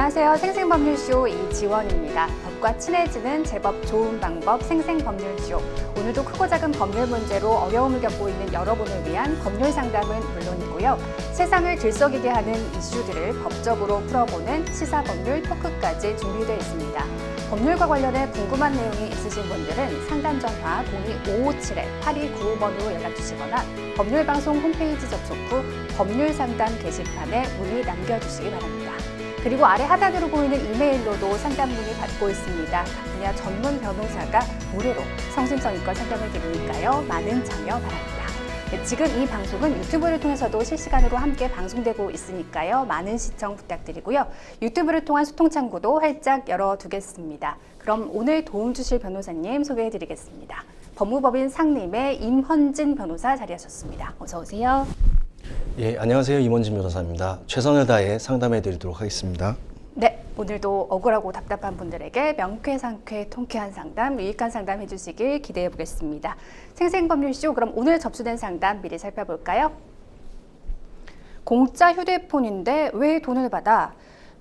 안녕하세요. 생생법률쇼 이지원입니다. 법과 친해지는 제법 좋은 방법 생생법률쇼. 오늘도 크고 작은 법률 문제로 어려움을 겪고 있는 여러분을 위한 법률 상담은 물론이고요. 세상을 들썩이게 하는 이슈들을 법적으로 풀어보는 시사법률 토크까지 준비되어 있습니다. 법률과 관련해 궁금한 내용이 있으신 분들은 상담 전화 02-557-8295번으로 연락주시거나 법률방송 홈페이지 접속 후 법률상담 게시판에 문의 남겨주시기 바랍니다. 그리고 아래 하단으로 보이는 이메일로도 상담 문의 받고 있습니다. 각 분야 전문 변호사가 무료로 성심성의껏 상담을 드리니까요. 많은 참여 바랍니다. 네, 지금 이 방송은 유튜브를 통해서도 실시간으로 함께 방송되고 있으니까요. 많은 시청 부탁드리고요. 유튜브를 통한 소통 창구도 활짝 열어두겠습니다. 그럼 오늘 도움 주실 변호사님 소개해드리겠습니다. 법무법인 상림의 임헌진 변호사 자리하셨습니다. 어서 오세요. 예, 안녕하세요. 임헌진 변호사입니다. 최선을 다해 상담해 드리도록 하겠습니다. 네, 오늘도 억울하고 답답한 분들에게 명쾌상쾌 통쾌한 상담, 유익한 상담 해주시길 기대해 보겠습니다. 생생법률쇼, 그럼 오늘 접수된 상담 미리 살펴볼까요? 공짜 휴대폰인데 왜 돈을 받아?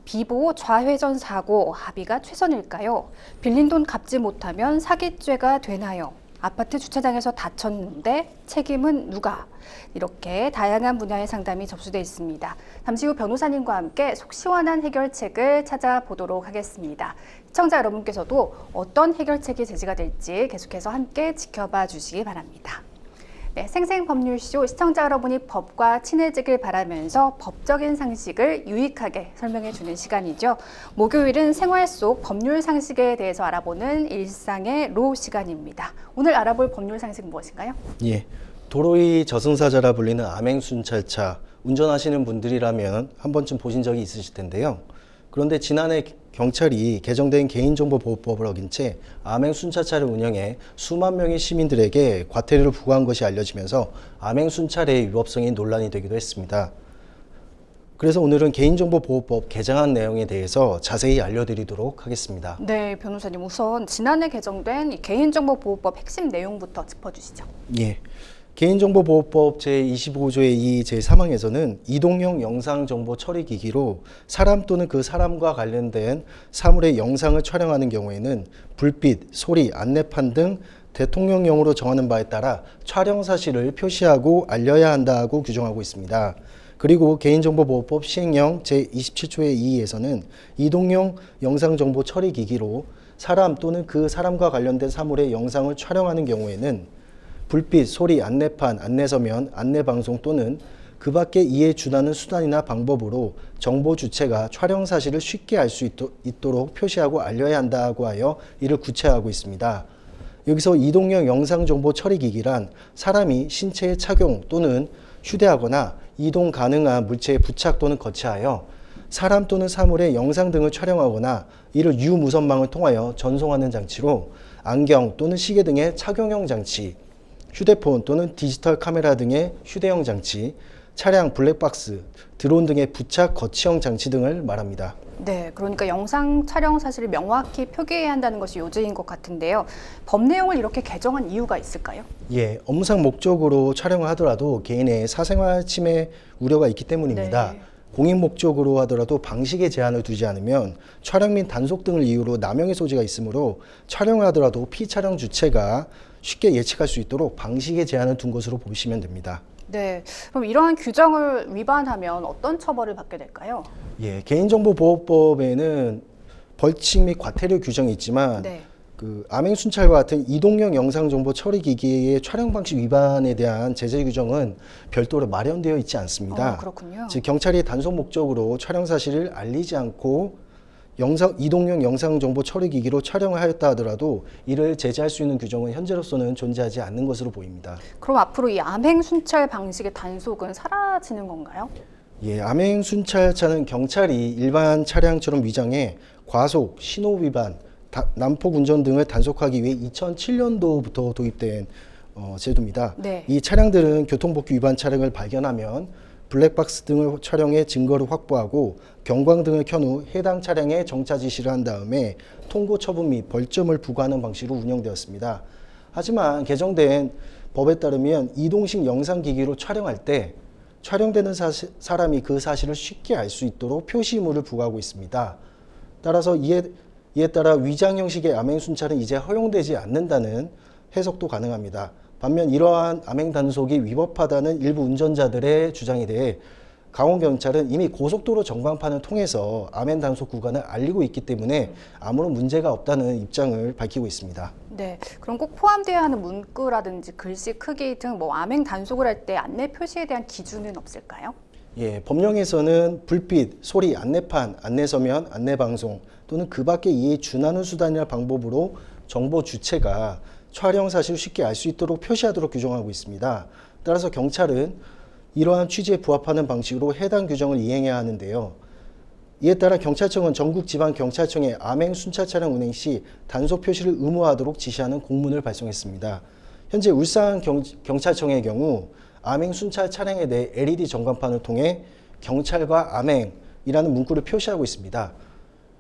비보 좌회전 사고 합의가 최선일까요? 빌린 돈 갚지 못하면 사기죄가 되나요? 아파트 주차장에서 다쳤는데 책임은 누가? 이렇게 다양한 분야의 상담이 접수되어 있습니다. 잠시 후 변호사님과 함께 속 시원한 해결책을 찾아보도록 하겠습니다. 시청자 여러분께서도 어떤 해결책이 제시가 될지 계속해서 함께 지켜봐 주시기 바랍니다. 네, 생생법률쇼 시청자 여러분이 법과 친해지길 바라면서 법적인 상식을 유익하게 설명해주는 시간이죠. 목요일은 생활 속 법률 상식에 대해서 알아보는 일상의 로 시간입니다. 오늘 알아볼 법률 상식 무엇인가요? 예, 도로의 저승사자라 불리는 암행순찰차 운전하시는 분들이라면 한 번쯤 보신 적이 있으실 텐데요. 그런데 지난해 경찰이 개정된 개인정보보호법을 어긴 채 암행순찰차를 운영해 수만 명의 시민들에게 과태료를 부과한 것이 알려지면서 암행순찰의 위법성이 논란이 되기도 했습니다. 그래서 오늘은 개인정보보호법 개정안 내용에 대해서 자세히 알려드리도록 하겠습니다. 네, 변호사님 우선 지난해 개정된 이 개인정보보호법 핵심 내용부터 짚어주시죠. 예. 개인정보보호법 제25조의 2 제3항에서는 이동형 영상정보 처리기기로 사람 또는 그 사람과 관련된 사물의 영상을 촬영하는 경우에는 불빛, 소리, 안내판 등 대통령령으로 정하는 바에 따라 촬영 사실을 표시하고 알려야 한다고 규정하고 있습니다. 그리고 개인정보보호법 시행령 제27조의 2에서는 이동형 영상정보 처리기기로 사람 또는 그 사람과 관련된 사물의 영상을 촬영하는 경우에는 불빛, 소리, 안내판, 안내서면, 안내방송 또는 그 밖에 이에 준하는 수단이나 방법으로 정보 주체가 촬영 사실을 쉽게 알 수 있도록 표시하고 알려야 한다고 하여 이를 구체화하고 있습니다. 여기서 이동형 영상정보 처리기기란 사람이 신체에 착용 또는 휴대하거나 이동 가능한 물체에 부착 또는 거치하여 사람 또는 사물의 영상 등을 촬영하거나 이를 유무선망을 통하여 전송하는 장치로 안경 또는 시계 등의 착용형 장치, 휴대폰 또는 디지털 카메라 등의 휴대용 장치, 차량 블랙박스, 드론 등의 부착 거치형 장치 등을 말합니다. 네, 그러니까 영상 촬영 사실을 명확히 표기해야 한다는 것이 요지인 것 같은데요. 법 내용을 이렇게 개정한 이유가 있을까요? 예, 업무상 목적으로 촬영을 하더라도 개인의 사생활 침해 우려가 있기 때문입니다. 네. 공익 목적으로 하더라도 방식에 제한을 두지 않으면 촬영 및 단속 등을 이유로 남용의 소지가 있으므로 촬영을 하더라도 피촬영 주체가 쉽게 예측할 수 있도록 방식에 제한을 둔 것으로 보시면 됩니다. 네, 그럼 이러한 규정을 위반하면 어떤 처벌을 받게 될까요? 예, 개인정보보호법에는 벌칙 및 과태료 규정이 있지만 네. 그 암행순찰과 같은 이동형 영상정보 처리기기의 촬영 방식 위반에 대한 제재 규정은 별도로 마련되어 있지 않습니다. 그렇군요. 즉 경찰이 단속 목적으로 촬영 사실을 알리지 않고 이동형 영상정보 처리기기로 촬영을 하였다 하더라도 이를 제재할 수 있는 규정은 현재로서는 존재하지 않는 것으로 보입니다. 그럼 앞으로 이 암행순찰 방식의 단속은 사라지는 건가요? 예, 암행순찰차는 경찰이 일반 차량처럼 위장해 과속, 신호 위반, 난폭 운전 등을 단속하기 위해 2007년도부터 도입된 제도입니다. 네. 이 차량들은 교통법규 위반 차량을 발견하면 블랙박스 등을 촬영해 증거를 확보하고 경광등을 켠 후 해당 차량에 정차 지시를 한 다음에 통고 처분 및 벌점을 부과하는 방식으로 운영되었습니다. 하지만 개정된 법에 따르면 이동식 영상기기로 촬영할 때 촬영되는 사람이 그 사실을 쉽게 알 수 있도록 표시물을 부과하고 있습니다. 따라서 이에 따라 위장 형식의 암행 순찰은 이제 허용되지 않는다는 해석도 가능합니다. 반면 이러한 암행 단속이 위법하다는 일부 운전자들의 주장에 대해 강원경찰은 이미 고속도로 전광판을 통해서 암행 단속 구간을 알리고 있기 때문에 아무런 문제가 없다는 입장을 밝히고 있습니다. 네, 그럼 꼭 포함되어야 하는 문구라든지 글씨 크기 등 뭐 암행 단속을 할 때 안내 표시에 대한 기준은 없을까요? 예, 법령에서는 불빛, 소리, 안내판, 안내서면, 안내방송 또는 그 밖에 이에 준하는 수단이나 방법으로 정보 주체가 촬영 사실을 쉽게 알 수 있도록 표시하도록 규정하고 있습니다. 따라서 경찰은 이러한 취지에 부합하는 방식으로 해당 규정을 이행해야 하는데요. 이에 따라 경찰청은 전국지방경찰청에 암행 순찰 차량 운행 시 단속 표시를 의무화하도록 지시하는 공문을 발송했습니다. 현재 울산 경찰청의 경우 암행 순찰 차량에 대해 LED 전광판을 통해 경찰과 암행이라는 문구를 표시하고 있습니다.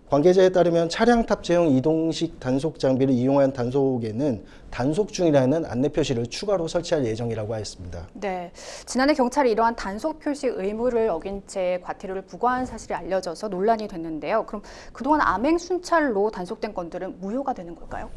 관계자에 따르면 차량 탑재형 이동식 단속 장비를 이용한 단속에는 단속 중이라는 안내 표시를 추가로 설치할 예정이라고 하였습니다. 네, 지난해 경찰이 이러한 단속 표시 의무를 어긴 채 과태료를 부과한 사실이 알려져서 논란이 됐는데요. 그럼 그동안 암행 순찰로 단속된 건들은 무효가 되는 걸까요?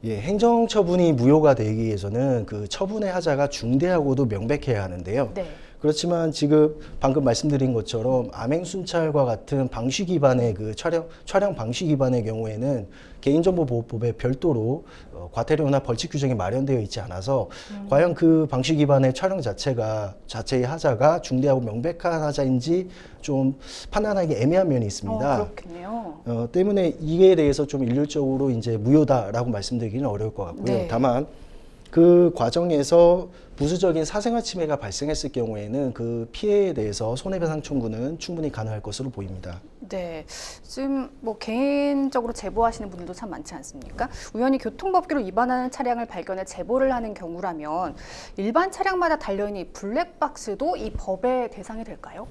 예, 행정처분이 무효가 되기 위해서는 그 처분의 하자가 중대하고도 명백해야 하는데요. 네. 그렇지만 지금 방금 말씀드린 것처럼 암행 순찰과 같은 방식 위반의 그 촬영 방식 위반의 경우에는 개인정보보호법에 별도로 과태료나 벌칙 규정이 마련되어 있지 않아서 과연 그 방식 위반의 촬영 자체의 하자가 중대하고 명백한 하자인지 좀 판단하기 애매한 면이 있습니다. 그렇겠네요. 때문에 이에 대해서 좀 일률적으로 이제 무효다라고 말씀드리기는 어려울 것 같고요. 네. 다만 그 과정에서 부수적인 사생활 침해가 발생했을 경우에는 그 피해에 대해서 손해배상 청구는 충분히 가능할 것으로 보입니다. 네, 지금 뭐 개인적으로 제보하시는 분들도 참 많지 않습니까? 우연히 교통법규를 위반하는 차량을 발견해 제보를 하는 경우라면 일반 차량마다 달려있는 이 블랙박스도 이 법의 대상이 될까요?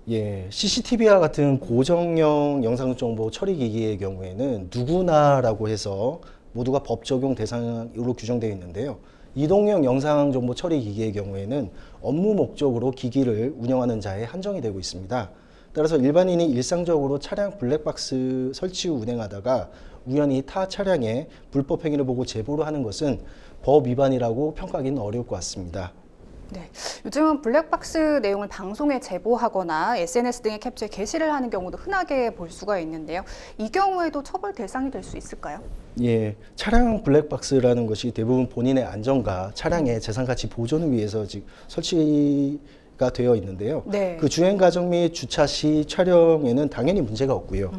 예, CCTV와 같은 고정형 영상정보 처리기기의 경우에는 누구나라고 해서 모두가 법 적용 대상으로 규정되어 있는데요. 이동형 영상정보 처리기기의 경우에는 업무 목적으로 기기를 운영하는 자에 한정이 되고 있습니다. 따라서 일반인이 일상적으로 차량 블랙박스 설치 후 운행하다가 우연히 타 차량의 불법 행위를 보고 제보를 하는 것은 법 위반이라고 평가하기는 어려울 것 같습니다. 네, 요즘은 블랙박스 내용을 방송에 제보하거나 SNS 등에 캡처해 게시를 하는 경우도 흔하게 볼 수가 있는데요. 이 경우에도 처벌 대상이 될 수 있을까요? 예, 차량 블랙박스라는 것이 대부분 본인의 안전과 차량의 재산가치 보존을 위해서 지금 설치가 되어 있는데요. 네. 그 주행 과정 및 주차 시 촬영에는 당연히 문제가 없고요.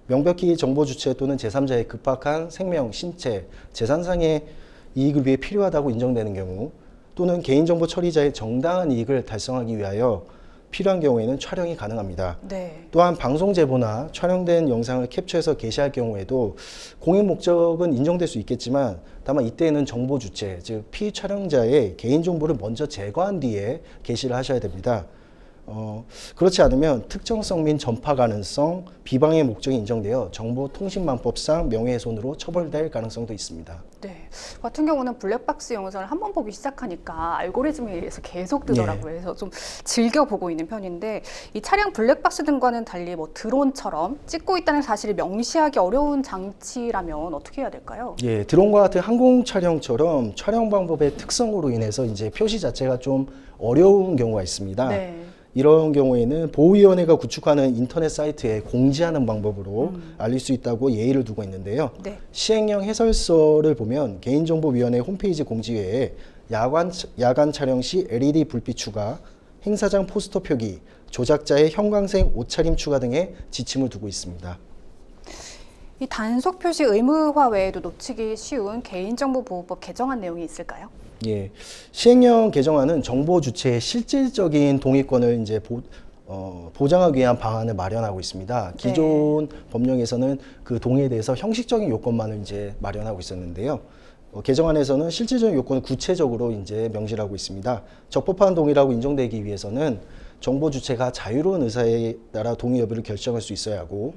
명백히 정보 주체 또는 제3자의 급박한 생명, 신체, 재산상의 이익을 위해 필요하다고 인정되는 경우 또는 개인정보 처리자의 정당한 이익을 달성하기 위하여 필요한 경우에는 촬영이 가능합니다. 네. 또한 방송 제보나 촬영된 영상을 캡처해서 게시할 경우에도 공익 목적은 인정될 수 있겠지만 다만 이때에는 정보 주체, 즉 피의 촬영자의 개인정보를 먼저 제거한 뒤에 게시를 하셔야 됩니다. 그렇지 않으면 특정성 및 전파 가능성, 비방의 목적이 인정되어 정보통신망법상 명예훼손으로 처벌될 가능성도 있습니다. 네, 같은 경우는 블랙박스 영상을 한 번 보기 시작하니까 알고리즘에 의해서 계속 뜨더라고요. 그래서 좀 즐겨 보고 있는 편인데 이 차량 블랙박스 등과는 달리 뭐 드론처럼 찍고 있다는 사실을 명시하기 어려운 장치라면 어떻게 해야 될까요? 예, 드론과 같은 항공 촬영처럼 촬영 방법의 특성으로 인해서 이제 표시 자체가 좀 어려운 경우가 있습니다. 네. 이런 경우에는 보호위원회가 구축하는 인터넷 사이트에 공지하는 방법으로 알릴 수 있다고 예의를 두고 있는데요. 네. 시행령 해설서를 보면 개인정보위원회 홈페이지 공지 외에 야간 촬영 시 LED 불빛 추가, 행사장 포스터 표기, 조작자의 형광색 옷차림 추가 등의 지침을 두고 있습니다. 이 단속 표시 의무화 외에도 놓치기 쉬운 개인정보보호법 개정안 내용이 있을까요? 예, 시행령 개정안은 정보 주체의 실질적인 동의권을 이제 보장하기 위한 방안을 마련하고 있습니다. 기존 법령에서는 그 동의에 대해서 형식적인 요건만을 이제 마련하고 있었는데요. 개정안에서는 실질적인 요건을 구체적으로 이제 명시하고 있습니다. 적법한 동의라고 인정되기 위해서는 정보 주체가 자유로운 의사에 따라 동의 여부를 결정할 수 있어야 하고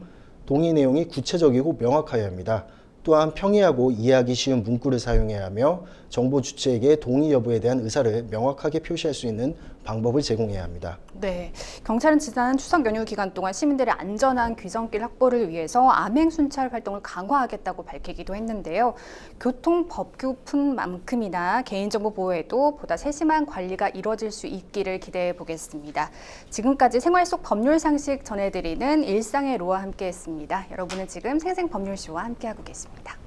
동의 내용이 구체적이고 명확해야 합니다. 또한 평이하고 이해하기 쉬운 문구를 사용해야 하며 정보 주체에게 동의 여부에 대한 의사를 명확하게 표시할 수 있는 방법을 제공해야 합니다. 네, 경찰은 지난 추석 연휴 기간 동안 시민들의 안전한 귀성길 확보를 위해서 암행 순찰 활동을 강화하겠다고 밝히기도 했는데요. 교통법규뿐만큼이나 개인정보 보호에도 보다 세심한 관리가 이루어질 수 있기를 기대해 보겠습니다. 지금까지 생활 속 법률 상식 전해드리는 일상의 로와 함께했습니다. 여러분은 지금 생생법률쇼와 함께하고 계십니다.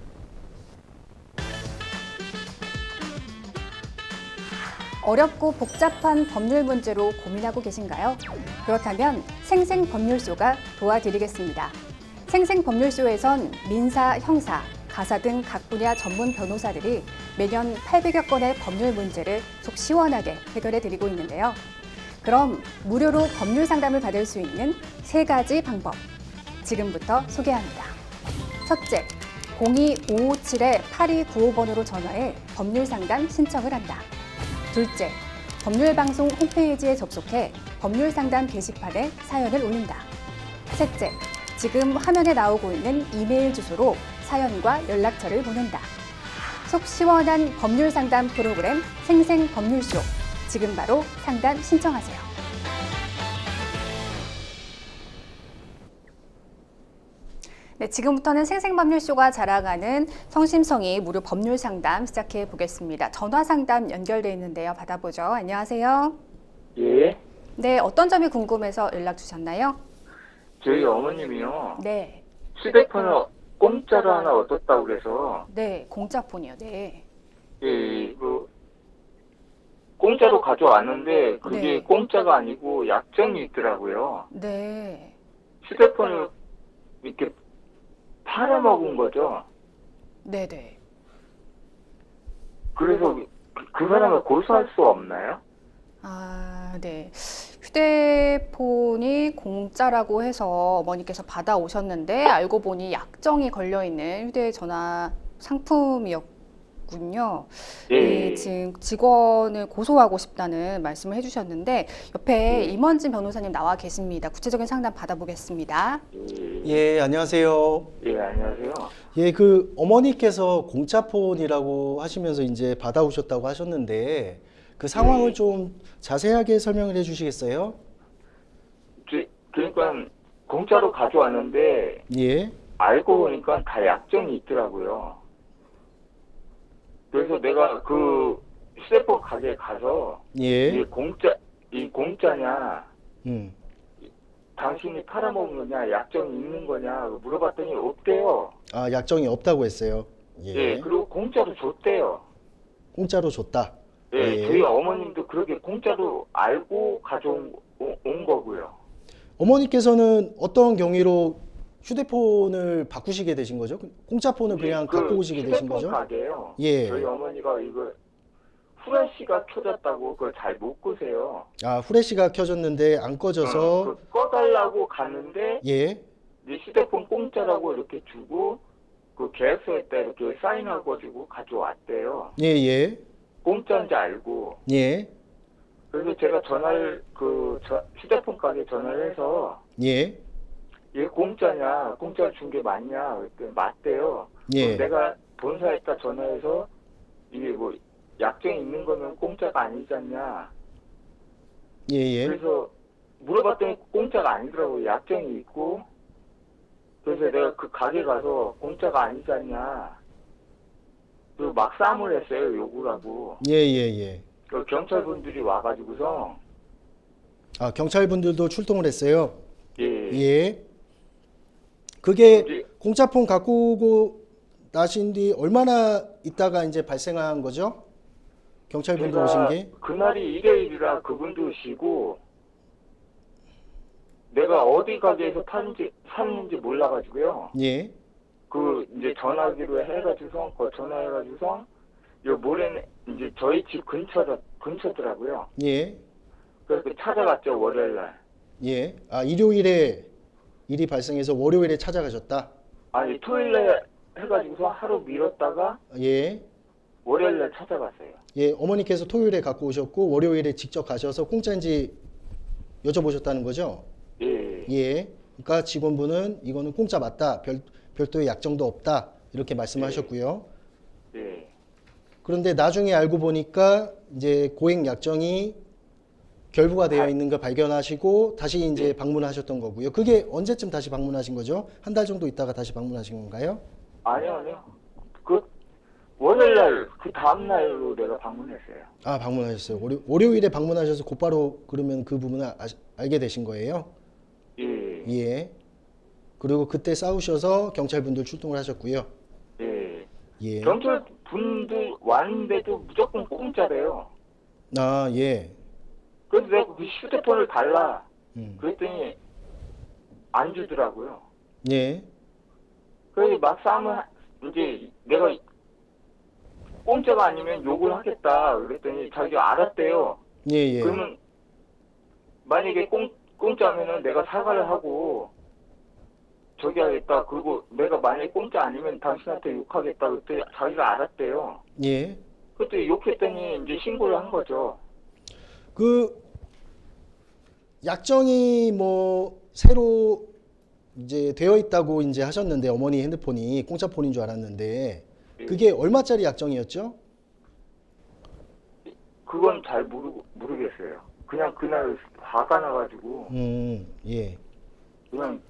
어렵고 복잡한 법률 문제로 고민하고 계신가요? 그렇다면 생생법률쇼가 도와드리겠습니다. 생생법률쇼에선 민사, 형사, 가사 등 각 분야 전문 변호사들이 매년 800여 건의 법률 문제를 속 시원하게 해결해 드리고 있는데요. 그럼 무료로 법률 상담을 받을 수 있는 3가지 방법, 지금부터 소개합니다. 첫째, 02-557-8295번으로 전화해 법률 상담 신청을 한다. 둘째, 법률방송 홈페이지에 접속해 법률상담 게시판에 사연을 올린다. 셋째, 지금 화면에 나오고 있는 이메일 주소로 사연과 연락처를 보낸다. 속 시원한 법률상담 프로그램 생생법률쇼. 지금 바로 상담 신청하세요. 네, 지금부터는 생생법률쇼가 자랑하는 성심성의 무료 법률 상담 시작해 보겠습니다. 전화 상담 연결돼 있는데요. 받아보죠. 안녕하세요. 예, 네, 어떤 점이 궁금해서 연락 주셨나요? 저희 어머님이요. 네, 휴대폰을 공짜로 하나 얻었다고 그래서, 네, 공짜폰이요. 네, 예, 공짜로 가져왔는데, 그게 네. 공짜가 아니고 약정이 있더라고요. 네, 휴대폰을 이렇게 팔아먹은 거죠. 네, 네. 그래서 그 사람을 고소할 수 없나요? 아, 네. 휴대폰이 공짜라고 해서 어머니께서 받아오셨는데 알고 보니 약정이 걸려있는 휴대전화 상품이었군요. 예, 지금 직원을 고소하고 싶다는 말씀을 해주셨는데 옆에 예. 임원진 변호사님 나와 계십니다. 구체적인 상담 받아보겠습니다. 예, 안녕하세요. 예, 안녕하세요. 예, 그 어머니께서 공짜폰이라고 하시면서 이제 받아오셨다고 하셨는데 그 상황을 좀 자세하게 설명을 해 주시겠어요? 그러니까 공짜로 가져왔는데, 예. 알고 보니까 다 약정이 있더라고요. 그래서 내가 그 휴대폰 가게에 가서 예. 이 공짜냐, 음. 당신이 팔아먹은 거냐, 약정이 있는 거냐 물어봤더니 없대요. 아, 약정이 없다고 했어요. 예. 예, 그리고 공짜로 줬대요. 공짜로 줬다. 예, 예. 저희 어머님도 그렇게 공짜로 알고 가져온 온 거고요. 어머니께서는 어떤 경위로 휴대폰을 바꾸시게 되신 거죠? 공짜 폰을 그냥 그 갖고 오시게 되신 휴대폰 거죠? 가게요. 예. 저희 어머니가 이거 후레쉬가 켜졌다고 그걸 잘 못 끄세요. 아, 후레쉬가 켜졌는데 안 꺼져서 그 꺼달라고 갔는데 예. 이제 휴대폰 공짜라고 이렇게 주고 그 계약서에다 이렇게 사인하고 가지고 가져왔대요. 예, 예. 공짜인지 알고. 예. 그래서 제가 전화를 휴대폰 가게 전화를 해서 예. 이게 공짜냐, 공짜로 준 게 맞냐 그랬더니 맞대요. 예. 그럼 내가 본사에다 전화해서 이게 뭐 약정이 있는 거면 공짜가 아니지 않냐. 예, 예. 그래서 물어봤더니 공짜가 아니더라고요. 약정이 있고. 그래서 내가 그 가게 가서 공짜가 아니지 않냐. 그리고 막 싸움을 했어요. 욕을 하고. 예, 예, 예. 그 경찰분들이 와가지고서 아, 경찰분들도 출동을 했어요. 예, 예. 그게 이제 공짜폰 갖고 오고 나신 뒤 얼마나 있다가 이제 발생한 거죠? 경찰분들 오신 제가 게? 그날이 일요일이라 그분도 쉬고 내가 어디 가게에서 샀는지 몰라가지고요. 예. 그 이제 전화기로 해가지고서 전화해가지고서 요 모레는 이제 저희 집 근처더라고요. 예. 그래서 찾아갔죠 월요일 날. 예. 아, 일요일에 일이 발생해서 월요일에 찾아가셨다? 아니 토요일에 해가지고서 하루 미뤘다가 예. 월요일 날 찾아갔어요. 예. 어머니께서 토요일에 갖고 오셨고 월요일에 직접 가셔서 공짜인지 여쭤보셨다는 거죠? 예, 예. 그러니까 직원분은 이거는 공짜 맞다. 별도의 약정도 없다. 이렇게 말씀하셨고요. 예. 그런데 나중에 알고 보니까 이제 고액 약정이 결부가 되어 있는 걸 발견하시고 다시 이제 방문하셨던 거고요. 그게 언제쯤 다시 방문하신 거죠? 한 달 정도 있다가 다시 방문하신 건가요? 아니요, 아니요. 그 월요일 날, 그 다음날로 내가 방문했어요. 아, 방문하셨어요. 월요일에 방문하셔서 곧바로 그러면 그 부분을 알게 되신 거예요? 예, 예. 그리고 그때 싸우셔서 경찰분들 출동을 하셨고요. 예. 예. 경찰 분들 왔는데도 무조건 공짜래요. 아, 예. 그래서 내가 그 휴대폰을 달라. 음. 그랬더니 안 주더라고요. 예. 그래서 막싸면 이제 내가 공짜가 아니면 욕을 하겠다. 그랬더니 자기가 알았대요. 예, 예. 그러면 만약에 공짜면은 내가 사과를 하고 저기 하겠다. 그리고 내가 만약에 공짜 아니면 당신한테 욕하겠다. 그때 자기가 알았대요. 예. 그때 욕했더니 이제 신고를 한 거죠. 그 약정이 뭐 새로 이제 되어 있다고 이제 하셨는데 어머니 핸드폰이 공짜 폰인 줄 알았는데 그게 얼마짜리 약정이었죠? 그건 잘 모르겠어요. 그냥 그날 화가 나가지고 예. 그냥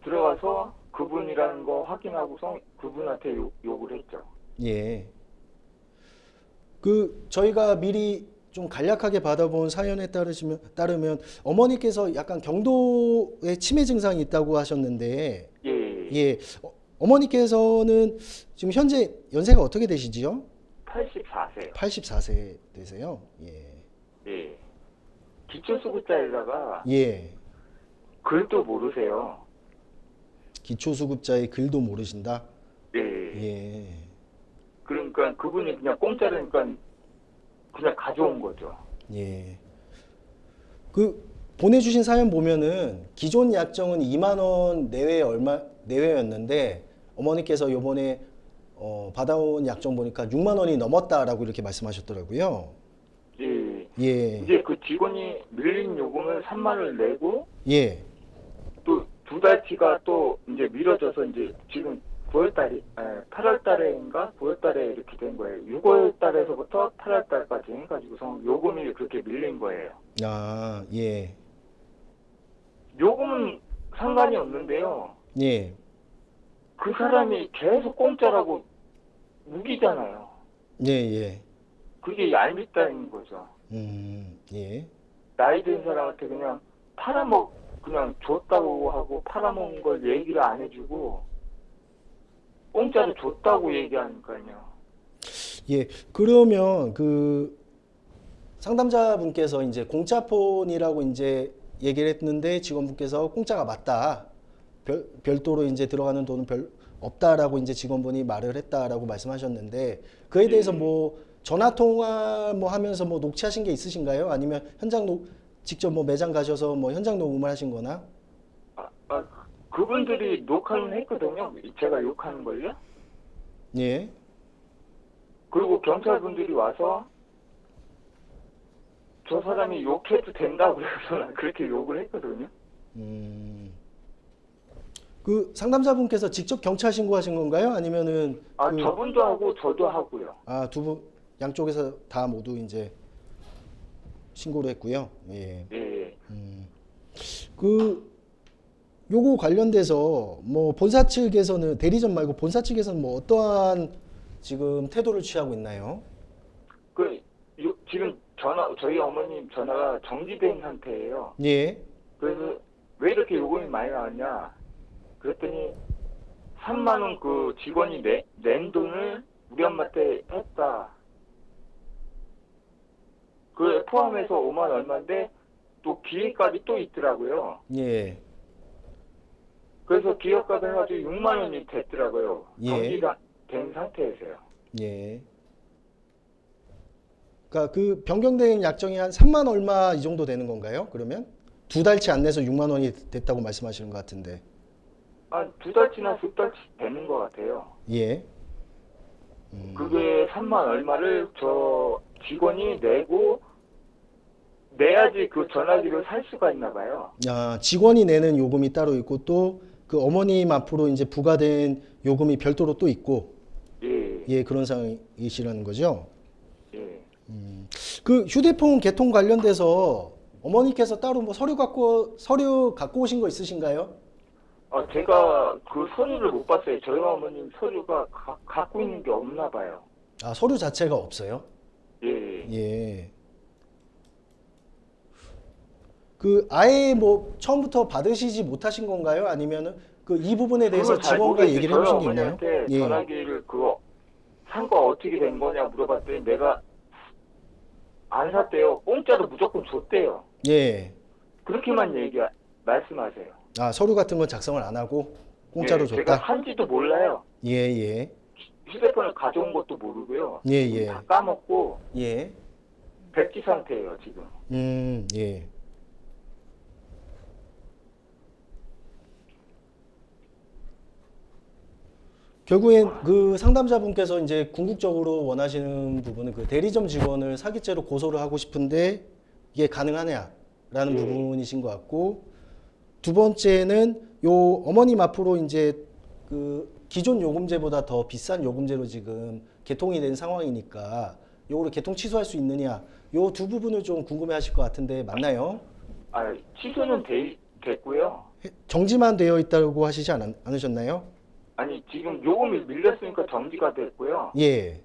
들어가서 그분이라는 거 확인하고서 그분한테 욕을 했죠. 예. 그 저희가 미리 좀 간략하게 받아본 사연에 따르면 어머니께서 약간 경도의 치매 증상이 있다고 하셨는데 예, 예. 어머니께서는 지금 현재 연세가 어떻게 되시지요? 84세요. 84세 되세요? 예. 예. 기초수급자에다가 예. 글도 모르세요. 기초수급자의 글도 모르신다? 예. 예. 그러니까 그분이 그냥 공짜라니까 그냥 가져온 거죠. 예. 그 보내주신 사연 보면은 기존 약정은 2만 원 내외였는데 어머니께서 요번에 받아온 약정 보니까 6만 원이 넘었다라고 이렇게 말씀하셨더라고요. 예. 예. 이제 그 직원이 밀린 요금을 3만 원을 내고 예. 또 두 달치가 또 이제 미뤄져서 이제 지금 9월 달이 8월 달에인가 9월 달에 이렇게 된 거예요. 6월 달에서부터 8월 달까지 해가지고서 요금이 그렇게 밀린 거예요. 아, 예. 요금은 상관이 없는데요. 예. 그 사람이 계속 공짜라고 우기잖아요. 예, 예. 그게 얄밉다는 거죠. 예. 나이 든 사람한테 그냥 그냥 줬다고 하고 팔아먹은 걸 얘기를 안 해주고 공짜로 줬다고 얘기하니까요. 예. 그러면 그 상담자분께서 이제 공짜폰이라고 이제 얘기를 했는데 직원분께서 공짜가 맞다. 별도로 이제 들어가는 돈은 별 없다라고 이제 직원분이 말을 했다라고 말씀하셨는데 그에 대해서 뭐 전화 통화 뭐 하면서 뭐 녹취하신 게 있으신가요? 아니면 직접 뭐 매장 가셔서 뭐 현장 녹음을 하신 거나? 그분들이 녹화는 했거든요. 제가 욕하는 걸요. 예. 그리고 경찰분들이 와서 저 사람이 욕해도 된다고 그래서 그렇게 욕을 했거든요. 그 상담자분께서 직접 경찰 신고하신 건가요? 아니면은 저분도 하고 저도 하고요. 두 분 양쪽에서 다 모두 이제 신고를 했고요. 예. 예. 요거 관련돼서 뭐 본사 측에서는 대리점 말고 본사 측에서는 뭐 어떠한 지금 태도를 취하고 있나요? 지금 저희 어머님 전화가 정지된 상태예요. 예. 그래서 왜 이렇게 요금이 많이 나왔냐? 그랬더니 3만 원 그 직원이 낸 돈을 우리 엄마한테 했다. 그 포함해서 5만 얼마인데 또 기획값이 또 있더라고요. 예. 그래서 기획값 해가지고 6만 원이 됐더라고요. 예. 정지가 된 상태에서요. 예. 그러니까 그 변경된 약정이 한 3만 얼마 이 정도 되는 건가요? 그러면 두 달치 안 내서 6만 원이 됐다고 말씀하시는 것 같은데. 두 달치나 두 달치 되는 것 같아요. 예. 그게 3만 얼마를 저 직원이 내야지 그 전화기를 살 수가 있나 봐요. 직원이 내는 요금이 따로 있고 또 그 어머님 앞으로 이제 부과된 요금이 별도로 또 있고. 예. 예, 그런 상황이시라는 거죠. 예. 그 휴대폰 개통 관련돼서 어머니께서 따로 뭐 서류 갖고 오신 거 있으신가요? 제가 그 서류를 못 봤어요. 저희 어머님 서류가 갖고 있는 게 없나 봐요. 아, 서류 자체가 없어요? 예. 예. 그 아예 뭐 처음부터 받으시지 못하신 건가요? 아니면은 그 이 부분에 대해서 그걸 잘 직원과 모르겠어요. 얘기를 해보신 게 있나요? 어머니한테 예. 전화기를 그거 산 거 어떻게 된 거냐 물어봤더니 내가 안 샀대요. 공짜로 무조건 줬대요. 예. 그렇게만 말씀하세요. 아, 서류 같은 건 작성을 안 하고 공짜로 예, 제가 줬다? 산지도 몰라요. 예, 예. 휴대폰을 가져온 것도 모르고요. 예, 예. 다 까먹고 예. 백지 상태예요 지금. 예. 결국엔 그 상담자분께서 이제 궁극적으로 원하시는 부분은 그 대리점 직원을 사기죄로 고소를 하고 싶은데 이게 가능하냐라는 부분이신 것 같고, 두 번째는 요 어머님 앞으로 이제 그 기존 요금제보다 더 비싼 요금제로 지금 개통이 된 상황이니까 요거를 개통 취소할 수 있느냐, 요 두 부분을 좀 궁금해하실 것 같은데 맞나요? 취소는 됐고요. 정지만 되어 있다고 하시지 않으셨나요? 아니 지금 요금이 밀렸으니까 정지가 됐고요. 예.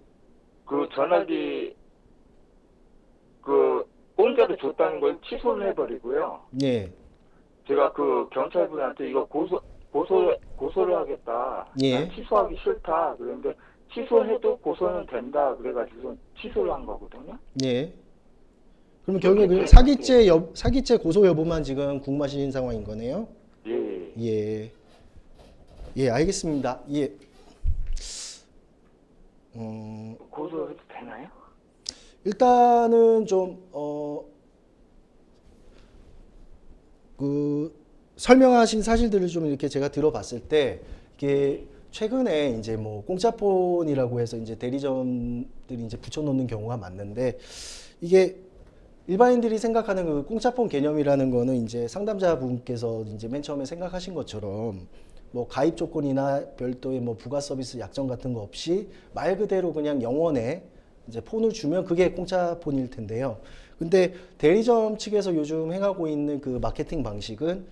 그 전화기 그 공짜로 줬다는 걸 취소를 해버리고요. 예. 제가 그 경찰분한테 이거 고소를 하겠다. 예. 난 취소하기 싫다. 그런데 취소해도 고소는 된다. 그래가지고 취소를 한 거거든요. 예. 그러면 결국에 그 사기죄 고소 여부만 지금 궁금하신 상황인 거네요? 예. 예. 예, 알겠습니다. 예. 고소해도 되나요? 일단은 좀, 설명하신 사실들을 좀 이렇게 제가 들어봤을 때, 이게 최근에 이제 뭐 공짜폰이라고 해서 이제 대리점들이 이제 붙여놓는 경우가 많는데, 이게 일반인들이 생각하는 그 공짜폰 개념이라는 거는 이제 상담자분께서 이제 맨 처음에 생각하신 것처럼 뭐 가입 조건이나 별도의 뭐 부가 서비스 약정 같은 거 없이 말 그대로 그냥 영원에 이제 폰을 주면 그게 공짜폰일 텐데요. 근데 대리점 측에서 요즘 행하고 있는 그 마케팅 방식은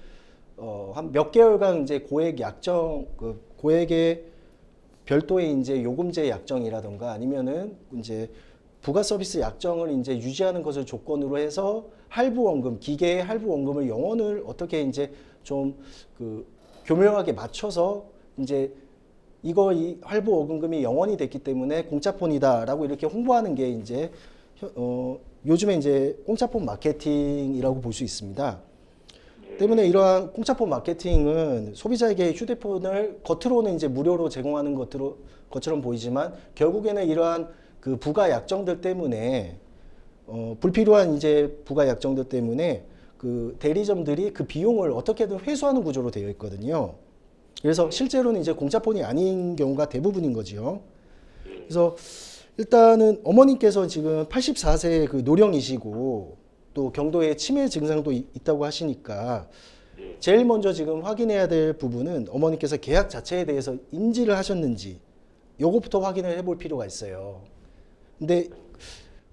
한 몇 개월간 이제 고액 약정, 그 고액의 별도의 이제 요금제 약정이라던가 아니면은 이제 부가 서비스 약정을 이제 유지하는 것을 조건으로 해서 할부 원금, 기계의 할부 원금을 영원을 어떻게 이제 좀 그 교묘하게 맞춰서 이제 이 할부 원금이 영원이 됐기 때문에 공짜폰이다라고 이렇게 홍보하는 게 이제 요즘에 이제 공짜폰 마케팅이라고 볼 수 있습니다. 때문에 이러한 공짜폰 마케팅은 소비자에게 휴대폰을 겉으로는 이제 무료로 제공하는 것처럼 보이지만 결국에는 이러한 그 부가 약정들 때문에 불필요한 이제 부가 약정들 때문에 그 대리점들이 그 비용을 어떻게든 회수하는 구조로 되어 있거든요. 그래서 실제로는 이제 공짜폰이 아닌 경우가 대부분인 거지요. 그래서 일단은 어머님께서 지금 84세 그 노령이시고 또 경도에 치매 증상도 있다고 하시니까 제일 먼저 지금 확인해야 될 부분은 어머님께서 계약 자체에 대해서 인지를 하셨는지 요것부터 확인을 해볼 필요가 있어요. 근데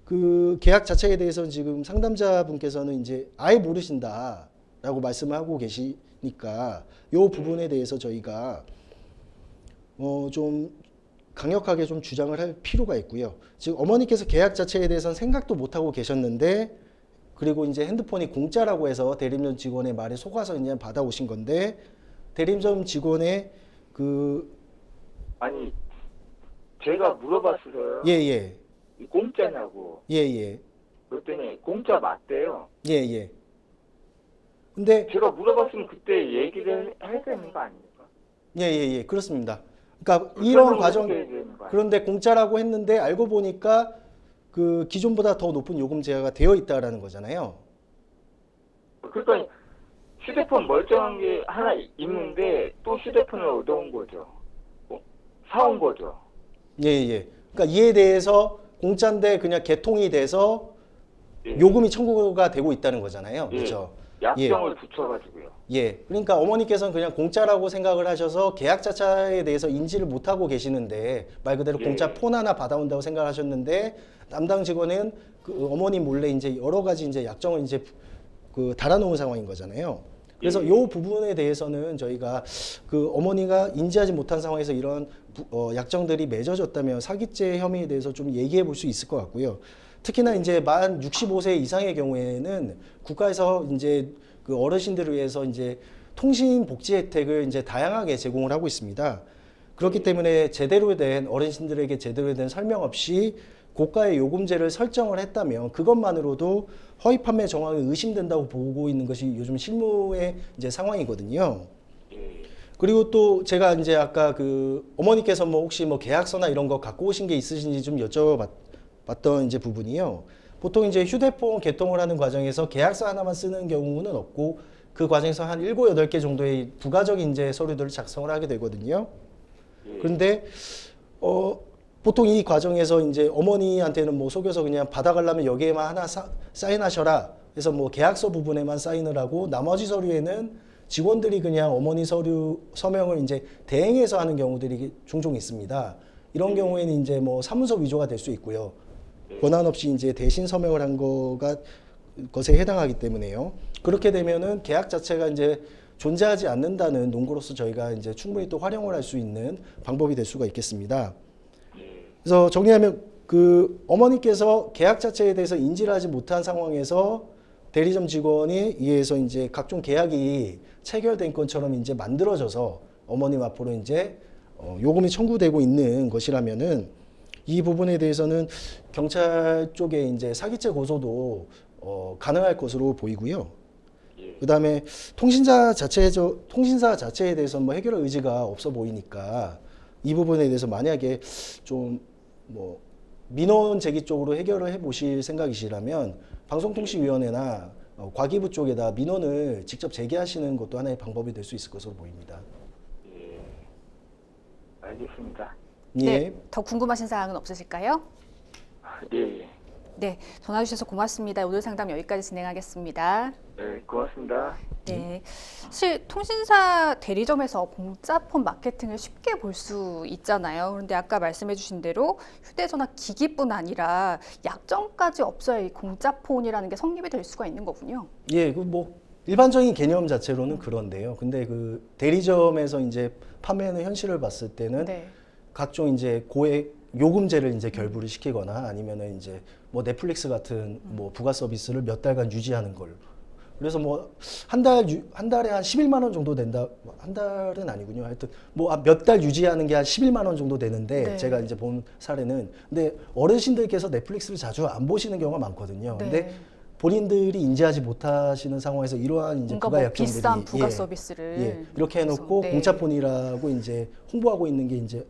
그 계약 자체에 대해서는 지금 상담자분께서는 이제 아예 모르신다라고 말씀하고 계시니까 요 부분에 대해서 저희가 좀 강력하게 좀 주장을 할 필요가 있고요. 지금 어머니께서 계약 자체에 대해서는 생각도 못 하고 계셨는데 그리고 이제 핸드폰이 공짜라고 해서 대리점 직원의 말에 속아서 그냥 받아오신 건데 대리점 직원의 아니 제가 물어봤어요. 예. 공짜냐고. 예. 그랬더니 공짜 맞대요. 예. 근데 제가 물어봤으면 그때 얘기를 해야 되는 거 아닙니까? 예. 그렇습니다. 그러니까 이런 과정, 그런데 공짜라고 했는데 알고 보니까 그 기존보다 더 높은 요금 제한가 되어 있다라는 거잖아요. 그러니까 휴대폰 멀쩡한 게 하나 있는데 또 휴대폰을 얻어온 거죠. 사온 거죠. 예. 그러니까 이에 대해서 공짜인데 그냥 개통이 돼서 요금이 청구가 되고 있다는 거잖아요. 그렇죠? 약정을 붙여가지고요. 예, 그러니까 어머니께서는 그냥 공짜라고 생각을 하셔서 계약 자체에 대해서 인지를 못하고 계시는데 말 그대로 예. 공짜 폰 하나 받아온다고 생각하셨는데 담당 직원은 그 어머니 몰래 이제 여러 가지 이제 약정을 이제 그 달아놓은 상황인 거잖아요. 그래서 예. 이 부분에 대해서는 저희가 그 어머니가 인지하지 못한 상황에서 이런 약정들이 맺어졌다면 사기죄 혐의에 대해서 좀 얘기해 볼 수 있을 것 같고요. 특히나 이제 만 65세 이상의 경우에는 국가에서 이제 그 어르신들을 위해서 이제 통신 복지 혜택을 이제 다양하게 제공을 하고 있습니다. 그렇기 때문에 제대로 된 어르신들에게 제대로 된 설명 없이 고가의 요금제를 설정을 했다면 그것만으로도 허위 판매 정황이 의심된다고 보고 있는 것이 요즘 실무의 이제 상황이거든요. 예. 그리고 또 제가 이제 아까 그 어머니께서 뭐 혹시 뭐 계약서나 이런 거 갖고 오신 게 있으신지 좀 여쭤봤던 이제 부분이요. 보통 이제 휴대폰 개통을 하는 과정에서 계약서 하나만 쓰는 경우는 없고 그 과정에서 한 7, 8개 정도의 부가적인 이제 서류들을 작성을 하게 되거든요. 예. 그런데 보통 이 과정에서 이제 어머니한테는 뭐 속여서 그냥 받아가려면 여기에만 하나 사인하셔라. 그래서 뭐 계약서 부분에만 사인을 하고 나머지 서류에는 직원들이 그냥 어머니 서류 서명을 이제 대행해서 하는 경우들이 종종 있습니다. 이런 경우에는 이제 뭐 사문서 위조가 될 수 있고요. 권한 없이 이제 대신 서명을 한 것에 해당하기 때문에요. 그렇게 되면은 계약 자체가 이제 존재하지 않는다는 논거로서 저희가 이제 충분히 또 활용을 할 수 있는 방법이 될 수가 있겠습니다. 그래서 정리하면 그 어머니께서 계약 자체에 대해서 인지를 하지 못한 상황에서 대리점 직원이 이에서 이제 각종 계약이 체결된 것처럼 이제 만들어져서 어머님 앞으로 이제 요금이 청구되고 있는 것이라면은 이 부분에 대해서는 경찰 쪽에 이제 사기죄 고소도 가능할 것으로 보이고요. 그다음에 통신사 자체에 대해서 뭐 해결할 의지가 없어 보이니까 이 부분에 대해서 만약에 좀 뭐 민원 제기 쪽으로 해결을 해 보실 생각이시라면 방송통신위원회나 과기부 쪽에다 민원을 직접 제기하시는 것도 하나의 방법이 될 수 있을 것으로 보입니다. 예. 알겠습니다. 예. 네, 더 궁금하신 사항은 없으실까요? 예. 예. 네, 전화 주셔서 고맙습니다. 오늘 상담 여기까지 진행하겠습니다. 네, 고맙습니다. 네, 사실 통신사 대리점에서 공짜폰 마케팅을 쉽게 볼 수 있잖아요. 그런데 아까 말씀해주신 대로 휴대전화 기기뿐 아니라 약정까지 없어야 이 공짜폰이라는 게 성립이 될 수가 있는 거군요. 예, 그 뭐 일반적인 개념 자체로는 그런데요. 근데 그 대리점에서 이제 판매하는 현실을 봤을 때는 네. 각종 이제 고액 요금제를 이제 결부를 시키거나 아니면은 이제 뭐 넷플릭스 같은 뭐 부가 서비스를 몇 달간 유지하는 걸. 그래서 뭐 한 달에 한 11만 원 정도 된다. 한 달은 아니군요. 하여튼 뭐 몇 달 유지하는 게 한 11만 원 정도 되는데 네. 제가 이제 본 사례는 근데 어르신들께서 넷플릭스를 자주 안 보시는 경우가 많거든요. 네. 근데 본인들이 인지하지 못하시는 상황에서 이러한 이제 뭔가 부가 뭐 약정들이 비싼 부가 예, 서비스를 예, 이렇게 해놓고 네. 공짜폰이라고 이제 홍보하고 있는 게 이제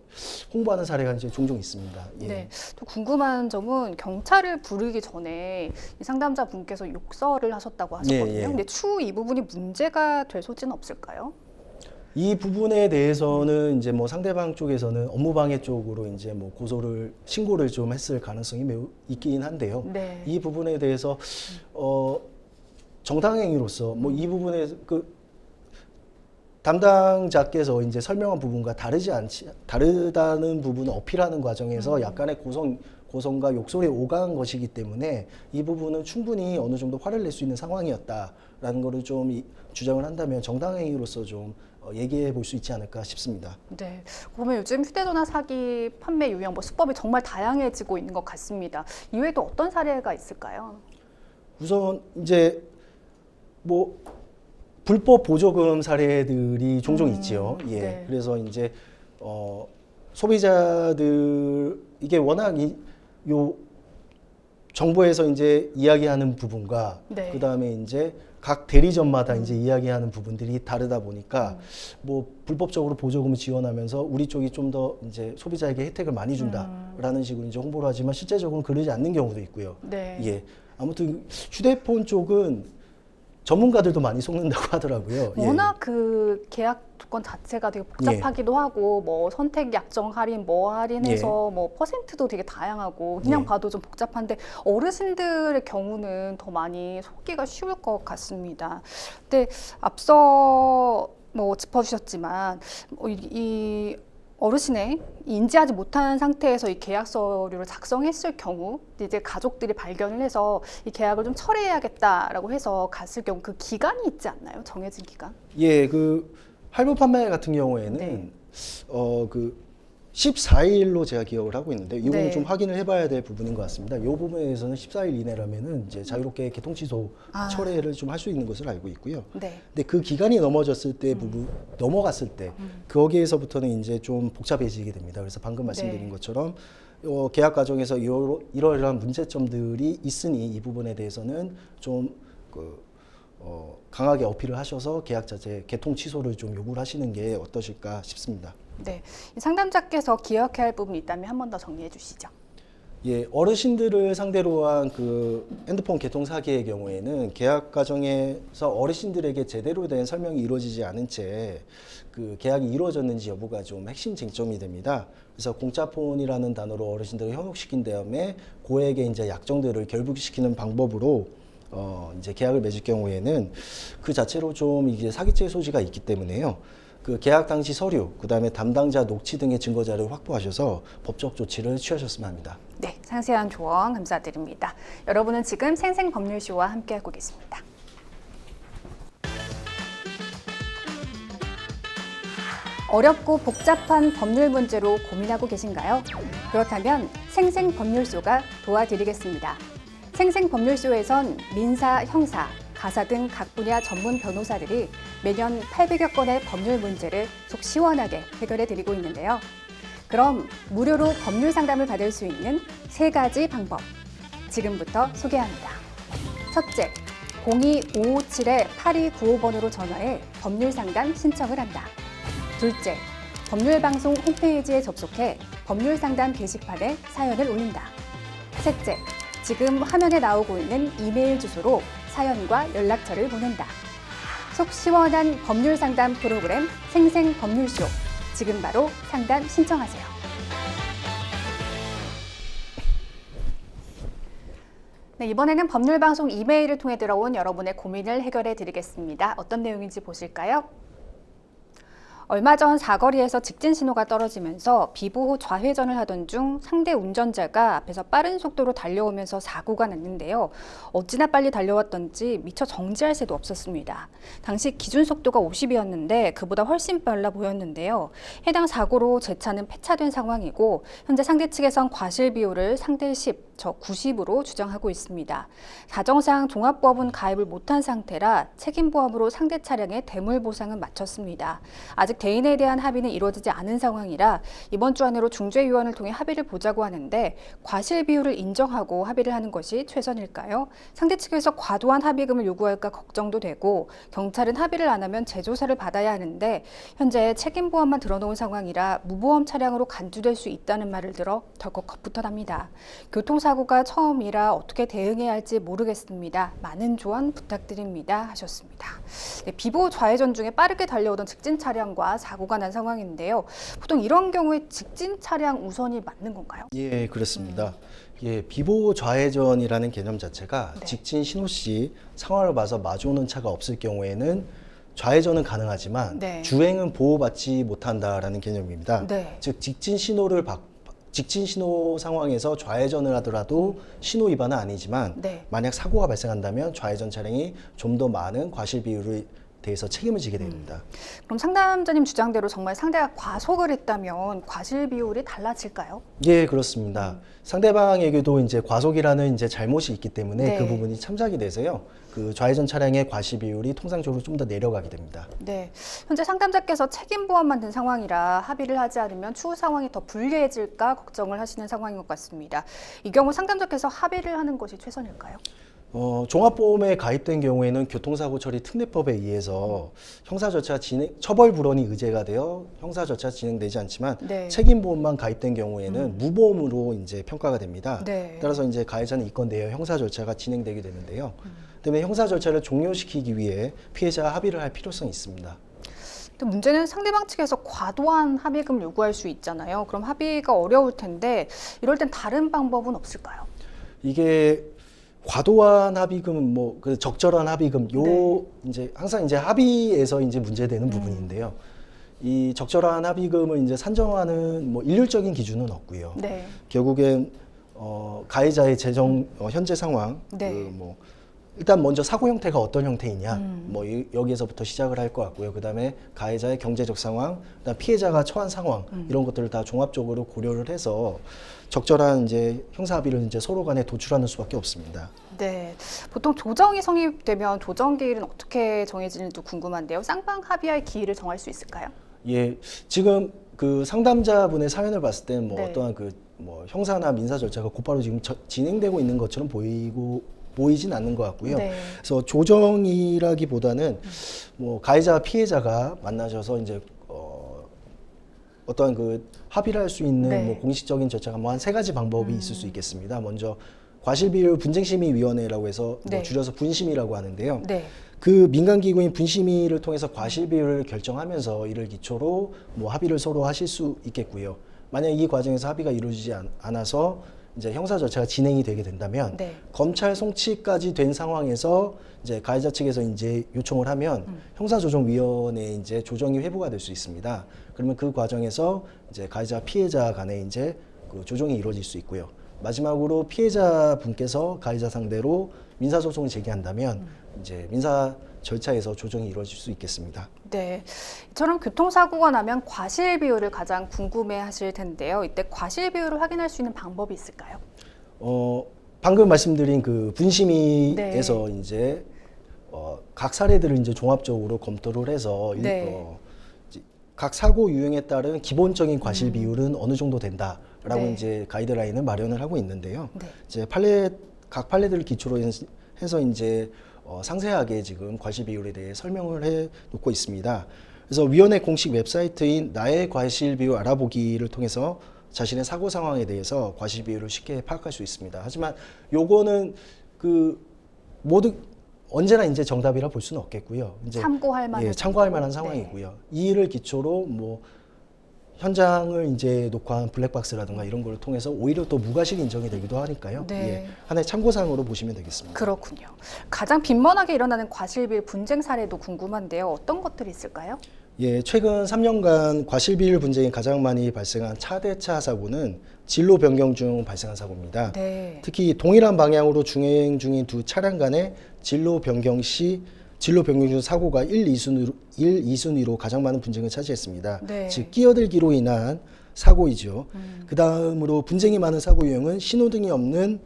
홍보하는 사례가 이제 종종 있습니다. 예. 네. 또 궁금한 점은 경찰을 부르기 전에 이 상담자 분께서 욕설을 하셨다고 하셨거든요. 예, 예. 근데 추후 이 부분이 문제가 될 소지는 없을까요? 이 부분에 대해서는 이제 뭐 상대방 쪽에서는 업무방해 쪽으로 이제 뭐 신고를 좀 했을 가능성이 매우 있긴 한데요. 네. 이 부분에 대해서 정당행위로서 뭐 이 부분에 그 담당자께서 이제 설명한 부분과 다르다는 부분을 어필하는 과정에서 약간의 고성과 욕설이 오간 것이기 때문에 이 부분은 충분히 어느 정도 화를 낼 수 있는 상황이었다라는 거를 좀 주장을 한다면 정당행위로서 좀 얘기해 볼 수 있지 않을까 싶습니다. 네. 그러면 요즘 휴대전화 사기 판매 유형 뭐 수법이 정말 다양해지고 있는 것 같습니다. 이외에도 어떤 사례가 있을까요? 우선 이제 뭐 불법 보조금 사례들이 종종 있죠. 예. 네. 그래서 이제 소비자들 이게 워낙 요 정부에서 이제 이야기하는 부분과 네. 그다음에 이제 각 대리점마다 이제 이야기하는 부분들이 다르다 보니까 뭐 불법적으로 보조금을 지원하면서 우리 쪽이 좀 더 이제 소비자에게 혜택을 많이 준다라는 식으로 이제 홍보를 하지만 실제적으로는 그러지 않는 경우도 있고요. 네. 예. 아무튼 휴대폰 쪽은 전문가들도 많이 속는다고 하더라고요. 예. 워낙 그 계약 조건 자체가 되게 복잡하기도 하고 뭐 선택 약정 할인 뭐 할인해서 뭐 퍼센트도 되게 다양하고 그냥 예. 봐도 좀 복잡한데 어르신들의 경우는 더 많이 속기가 쉬울 것 같습니다. 근데 앞서 뭐 짚어주셨지만 이 어르신의 인지하지 못한 상태에서 이 계약 서류를 작성했을 경우 이제 가족들이 발견을 해서 이 계약을 좀 철회해야겠다라고 해서 갔을 경우 그 기간이 있지 않나요? 정해진 기간? 예, 그 할부 판매 같은 경우에는 네. 그 14일로 제가 기억을 하고 있는데 이거는 네. 좀 확인을 해봐야 될 부분인 것 같습니다. 이 부분에 대해서는 14일 이내라면은 이제 자유롭게 개통 취소 철회를 좀 할 수 있는 것으로 알고 있고요. 네. 근데 그 기간이 넘어갔을 때 거기에서부터는 이제 좀 복잡해지게 됩니다. 그래서 방금 말씀드린 네. 것처럼 계약 과정에서 이러이러한 문제점들이 있으니 이 부분에 대해서는 좀 강하게 어필을 하셔서 계약 자체 개통 취소를 좀 요구를 하시는 게 어떠실까 싶습니다. 네. 이 상담자께서 기억해야 할 부분이 있다면 한 번 더 정리해 주시죠. 예, 어르신들을 상대로 한 그 핸드폰 개통 사기의 경우에는 계약 과정에서 어르신들에게 제대로 된 설명이 이루어지지 않은 채 그 계약이 이루어졌는지 여부가 좀 핵심 쟁점이 됩니다. 그래서 공짜폰이라는 단어로 어르신들을 현혹시킨 다음에 고액의 이제 약정들을 결부시키는 방법으로 이제 계약을 맺을 경우에는 그 자체로 좀 이게 사기죄 소지가 있기 때문에요. 그 계약 당시 서류, 그다음에 담당자 녹취 등의 증거 자료를 확보하셔서 법적 조치를 취하셨으면 합니다. 네, 상세한 조언 감사드립니다. 여러분은 지금 생생법률쇼와 함께하고 계십니다. 어렵고 복잡한 법률 문제로 고민하고 계신가요? 그렇다면 생생법률쇼가 도와드리겠습니다. 생생법률쇼에선 민사, 형사, 가사 등 각 분야 전문 변호사들이 매년 800여 건의 법률 문제를 속 시원하게 해결해 드리고 있는데요. 그럼 무료로 법률 상담을 받을 수 있는 3가지 방법, 지금부터 소개합니다. 첫째, 02-557-8295번으로 전화해 법률 상담 신청을 한다. 둘째, 법률방송 홈페이지에 접속해 법률 상담 게시판에 사연을 올린다. 셋째, 지금 화면에 나오고 있는 이메일 주소로 사연과 연락처를 보낸다. 속 시원한 법률 상담 프로그램 생생법률쇼. 지금 바로 상담 신청하세요. 네, 이번에는 법률방송 이메일을 통해 들어온 여러분의 고민을 해결해 드리겠습니다. 어떤 내용인지 보실까요? 얼마 전 사거리에서 직진 신호가 떨어지면서 비보호 좌회전을 하던 중 상대 운전자가 앞에서 빠른 속도로 달려오면서 사고가 났는데요. 어찌나 빨리 달려왔던지 미처 정지할 새도 없었습니다. 당시 기준 속도가 50이었는데 그보다 훨씬 빨라 보였는데요. 해당 사고로 제 차는 폐차된 상황이고 현재 상대 측에선 과실 비율을 상대 10, 저 90으로 주장하고 있습니다. 사정상 종합보험은 가입을 못한 상태라 책임보험으로 상대 차량의 대물 보상은 마쳤습니다. 아직 대인에 대한 합의는 이루어지지 않은 상황이라 이번 주 안으로 중재위원을 통해 합의를 보자고 하는데 과실 비율을 인정하고 합의를 하는 것이 최선일까요? 상대 측에서 과도한 합의금을 요구할까 걱정도 되고 경찰은 합의를 안 하면 재조사를 받아야 하는데 현재 책임보험만 들어놓은 상황이라 무보험 차량으로 간주될 수 있다는 말을 들어 덜컥 겁부터 납니다. 교통사고가 처음이라 어떻게 대응해야 할지 모르겠습니다. 많은 조언 부탁드립니다 하셨습니다. 네, 비보호 좌회전 중에 빠르게 달려오던 직진 차량과 사고가 난 상황인데요. 보통 이런 경우에 직진 차량 우선이 맞는 건가요? 예, 그렇습니다. 예, 비보호 좌회전이라는 개념 자체가 네. 직진 신호 시 상황을 봐서 마주오는 차가 없을 경우에는 좌회전은 가능하지만 네. 주행은 보호받지 못한다라는 개념입니다. 네. 즉 직진 신호 상황에서 좌회전을 하더라도 신호 위반은 아니지만 네. 만약 사고가 발생한다면 좌회전 차량이 좀 더 많은 과실 비율을 대해서 책임을 지게 됩니다. 그럼 상담자님 주장대로 정말 상대가 과속을 했다면 과실 비율이 달라질까요? 예, 그렇습니다. 상대방에게도 이제 과속이라는 이제 잘못이 있기 때문에 네. 그 부분이 참작이 돼서요. 그 좌회전 차량의 과실 비율이 통상적으로 좀 더 내려가게 됩니다. 네. 현재 상담자께서 책임보험만 든 상황이라 합의를 하지 않으면 추후 상황이 더 불리해질까 걱정을 하시는 상황인 것 같습니다. 이 경우 상담자께서 합의를 하는 것이 최선일까요? 종합보험에 가입된 경우에는 교통사고 처리 특례법에 의해서 형사절차 진행, 처벌 불원이 의제가 되어 형사절차 진행되지 않지만 네. 책임보험만 가입된 경우에는 무보험으로 이제 평가가 됩니다. 네. 따라서 이제 가해자는 입건되어 형사절차가 진행되게 되는데요. 때문에 형사절차를 종료시키기 위해 피해자와 합의를 할 필요성이 있습니다. 근데 문제는 상대방 측에서 과도한 합의금 요구할 수 있잖아요. 그럼 합의가 어려울 텐데 이럴 땐 다른 방법은 없을까요? 이게 과도한 합의금은 뭐 그 적절한 합의금 요 네. 이제 항상 이제 합의에서 이제 문제되는 부분인데요. 이 적절한 합의금을 이제 산정하는 뭐 일률적인 기준은 없고요. 네. 결국엔 가해자의 재정 현재 상황 네. 그 뭐 일단 먼저 사고 형태가 어떤 형태이냐 뭐 여기에서부터 시작을 할 것 같고요. 그다음에 가해자의 경제적 상황, 그다음 피해자가 처한 상황 이런 것들을 다 종합적으로 고려를 해서 적절한 이제 형사 합의를 이제 서로 간에 도출하는 수밖에 없습니다. 네. 보통 조정이 성립되면 조정 기일은 어떻게 정해지는지 궁금한데요. 쌍방 합의할 기일을 정할 수 있을까요? 예, 지금 그 상담자분의 사연을 봤을 때 뭐 네. 어떠한 그 뭐 형사나 민사 절차가 곧바로 지금 진행되고 있는 것처럼 보이진 않는 것 같고요. 네. 그래서 조정이라기보다는 뭐 가해자와 피해자가 만나셔서 이제 어떠한 그 합의를 할 수 있는 네. 뭐 공식적인 절차가 뭐 한 세 가지 방법이 있을 수 있겠습니다. 먼저 과실비율 분쟁심의위원회라고 해서 뭐 네. 줄여서 분심이라고 하는데요. 네. 그 민간기구인 분심위를 통해서 과실비율을 결정하면서 이를 기초로 뭐 합의를 서로 하실 수 있겠고요. 만약 이 과정에서 합의가 이루어지지 않아서 이제 형사 절차가 진행이 되게 된다면 네. 검찰 송치까지 된 상황에서 이제 가해자 측에서 이제 요청을 하면 형사조정위원회에 이제 조정이 회부가 될 수 있습니다. 그러면 그 과정에서 이제 가해자 피해자 간에 이제 그 조정이 이루어질 수 있고요. 마지막으로 피해자 분께서 가해자 상대로 민사소송을 제기한다면 이제 민사 절차에서 조정이 이루어질 수 있겠습니다. 네. 이처럼 교통사고가 나면 과실 비율을 가장 궁금해 하실 텐데요. 이때 과실 비율을 확인할 수 있는 방법이 있을까요? 방금 말씀드린 그 분심위에서 네. 이제 각 사례들을 이제 종합적으로 검토를 해서 네. 각 사고 유형에 따른 기본적인 과실 비율은 어느 정도 된다라고 네. 이제 가이드라인을 마련을 하고 있는데요. 네. 이제 각 판례들을 기초로 해서 이제 상세하게 지금 과실 비율에 대해 설명을 해 놓고 있습니다. 그래서 위원회 공식 웹사이트인 나의 과실 비율 알아보기를 통해서 자신의 사고 상황에 대해서 과실 비율을 쉽게 파악할 수 있습니다. 하지만 요거는 그 모두 언제나 이제 정답이라 볼 수는 없겠고요. 이제 참고할 만한 참고할 만한 정도? 상황이고요. 이 일을 기초로 뭐 현장을 이제 녹화한 블랙박스라든가 이런 걸 통해서 오히려 또 무과실 인정이 되기도 하니까요. 네. 예, 하나의 참고사항으로 보시면 되겠습니다. 그렇군요. 가장 빈번하게 일어나는 과실비율 분쟁 사례도 궁금한데요. 어떤 것들이 있을까요? 예, 최근 3년간 과실비율 분쟁이 가장 많이 발생한 차대차 사고는 진로 변경 중 발생한 사고입니다. 네. 특히 동일한 방향으로 중행 중인 두 차량 간의 진로 변경 중 사고가 1, 2순위로 가장 많은 분쟁을 차지했습니다. 네. 즉 끼어들기로 인한 사고이죠. 그 다음으로 분쟁이 많은 사고 유형은 신호등이 없는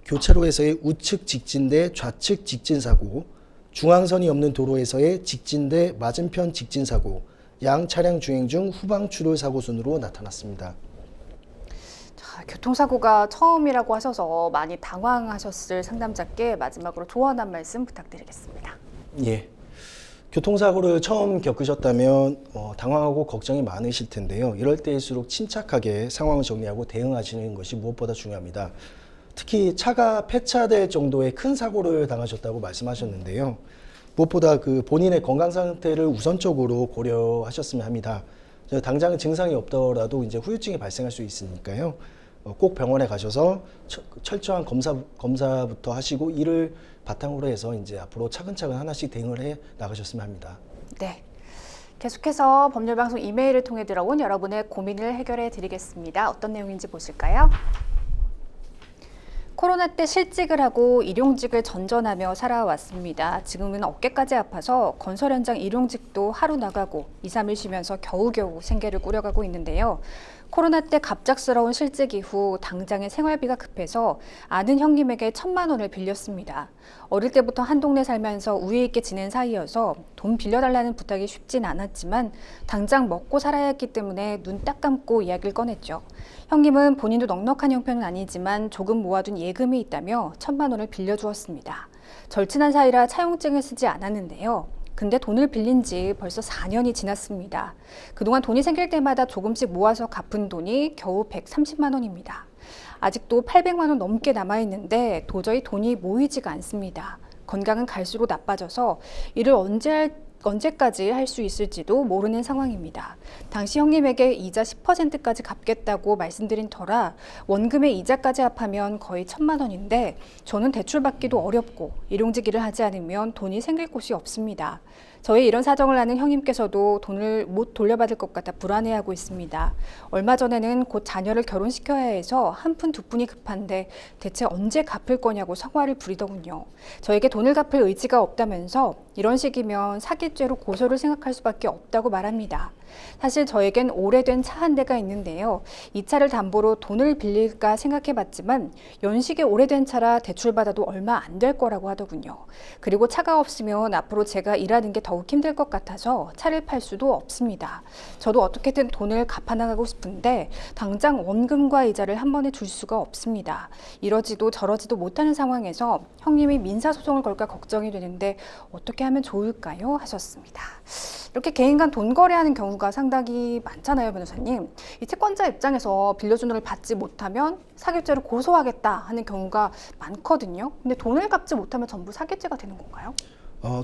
교차로에서의 우측 직진 대 좌측 직진 사고, 중앙선이 없는 도로에서의 직진 대 맞은편 직진 사고, 양 차량 주행 중 후방 추돌 사고 순으로 나타났습니다. 자, 교통사고가 처음이라고 하셔서 많이 당황하셨을 상담자께 마지막으로 조언 한 말씀 부탁드리겠습니다. 예. 교통사고를 처음 겪으셨다면 당황하고 걱정이 많으실 텐데요. 이럴 때일수록 침착하게 상황을 정리하고 대응하시는 것이 무엇보다 중요합니다. 특히 차가 폐차될 정도의 큰 사고를 당하셨다고 말씀하셨는데요. 무엇보다 그 본인의 건강 상태를 우선적으로 고려하셨으면 합니다. 당장 증상이 없더라도 이제 후유증이 발생할 수 있으니까요. 꼭 병원에 가셔서 철저한 검사부터 하시고 이를 바탕으로 해서 이제 앞으로 차근차근 하나씩 대응을 해 나가셨으면 합니다. 네. 계속해서 법률방송 이메일을 통해 들어온 여러분의 고민을 해결해 드리겠습니다. 어떤 내용인지 보실까요? 코로나 때 실직을 하고 일용직을 전전하며 살아왔습니다. 지금은 어깨까지 아파서 건설 현장 일용직도 하루 나가고 2, 3일 쉬면서 겨우겨우 생계를 꾸려가고 있는데요. 코로나 때 갑작스러운 실직 이후 당장의 생활비가 급해서 아는 형님에게 1,000만 원을 빌렸습니다. 어릴 때부터 한 동네 살면서 우애 있게 지낸 사이여서 돈 빌려달라는 부탁이 쉽진 않았지만 당장 먹고 살아야 했기 때문에 눈 딱 감고 이야기를 꺼냈죠. 형님은 본인도 넉넉한 형편은 아니지만 조금 모아둔 예금이 있다며 1,000만 원을 빌려주었습니다. 절친한 사이라 차용증을 쓰지 않았는데요. 근데 돈을 빌린 지 벌써 4년이 지났습니다. 그동안 돈이 생길 때마다 조금씩 모아서 갚은 돈이 겨우 130만 원입니다. 아직도 800만 원 넘게 남아있는데 도저히 돈이 모이지가 않습니다. 건강은 갈수록 나빠져서 일을 언제까지 할 수 있을지도 모르는 상황입니다. 당시 형님에게 이자 10%까지 갚겠다고 말씀드린 터라 원금의 이자까지 합하면 거의 1,000만 원인데 저는 대출받기도 어렵고 일용직일을 하지 않으면 돈이 생길 곳이 없습니다. 저의 이런 사정을 아는 형님께서도 돈을 못 돌려받을 것 같아 불안해하고 있습니다. 얼마 전에는 곧 자녀를 결혼시켜야 해서 한 푼 두 푼이 급한데 대체 언제 갚을 거냐고 성화를 부리더군요. 저에게 돈을 갚을 의지가 없다면서 이런 식이면 사기죄로 고소를 생각할 수밖에 없다고 말합니다. 사실 저에겐 오래된 차 한 대가 있는데요. 이 차를 담보로 돈을 빌릴까 생각해봤지만 연식이 오래된 차라 대출받아도 얼마 안 될 거라고 하더군요. 그리고 차가 없으면 앞으로 제가 일하는 게 더욱 힘들 것 같아서 차를 팔 수도 없습니다. 저도 어떻게든 돈을 갚아나가고 싶은데 당장 원금과 이자를 한 번에 줄 수가 없습니다. 이러지도 저러지도 못하는 상황에서 형님이 민사소송을 걸까 걱정이 되는데 어떻게 하면 좋을까요? 하셨습니다. 이렇게 개인 간 돈 거래하는 경우가 상당히 많잖아요, 변호사님. 이 채권자 입장에서 빌려준 돈을 받지 못하면 사기죄로 고소하겠다 하는 경우가 많거든요. 근데 돈을 갚지 못하면 전부 사기죄가 되는 건가요?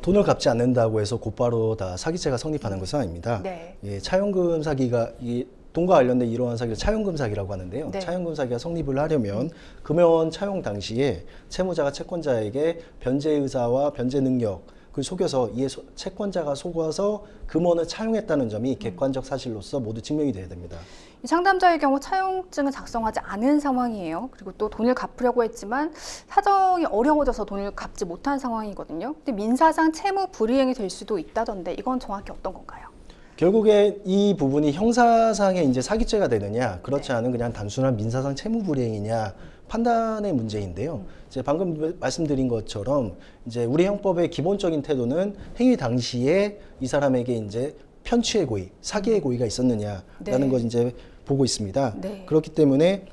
돈을 갚지 않는다고 해서 곧바로 다 사기죄가 성립하는 것은 아닙니다. 네. 예, 차용금 사기가 돈과 관련된 이러한 사기를 차용금 사기라고 하는데요. 네. 차용금 사기가 성립을 하려면 금연 차용 당시에 채무자가 채권자에게 변제 의사와 변제 능력 그 속여서 이에 채권자가 속아서 금원을 차용했다는 점이 객관적 사실로서 모두 증명이 돼야 됩니다. 이 상담자의 경우 차용증을 작성하지 않은 상황이에요. 그리고 또 돈을 갚으려고 했지만 사정이 어려워져서 돈을 갚지 못한 상황이거든요. 근데 민사상 채무 불이행이 될 수도 있다던데 이건 정확히 어떤 건가요? 결국에 이 부분이 형사상의 이제 사기죄가 되느냐, 그렇지 않은 그냥 단순한 민사상 채무 불이행이냐 판단의 문제인데요. 이제 방금 말씀드린 것처럼 이제 우리 형법의 기본적인 태도는 행위 당시에 이 사람에게 이제 편취의 고의, 사기의 고의가 있었느냐라는 네. 걸 이제 보고 있습니다. 네. 그렇기 때문에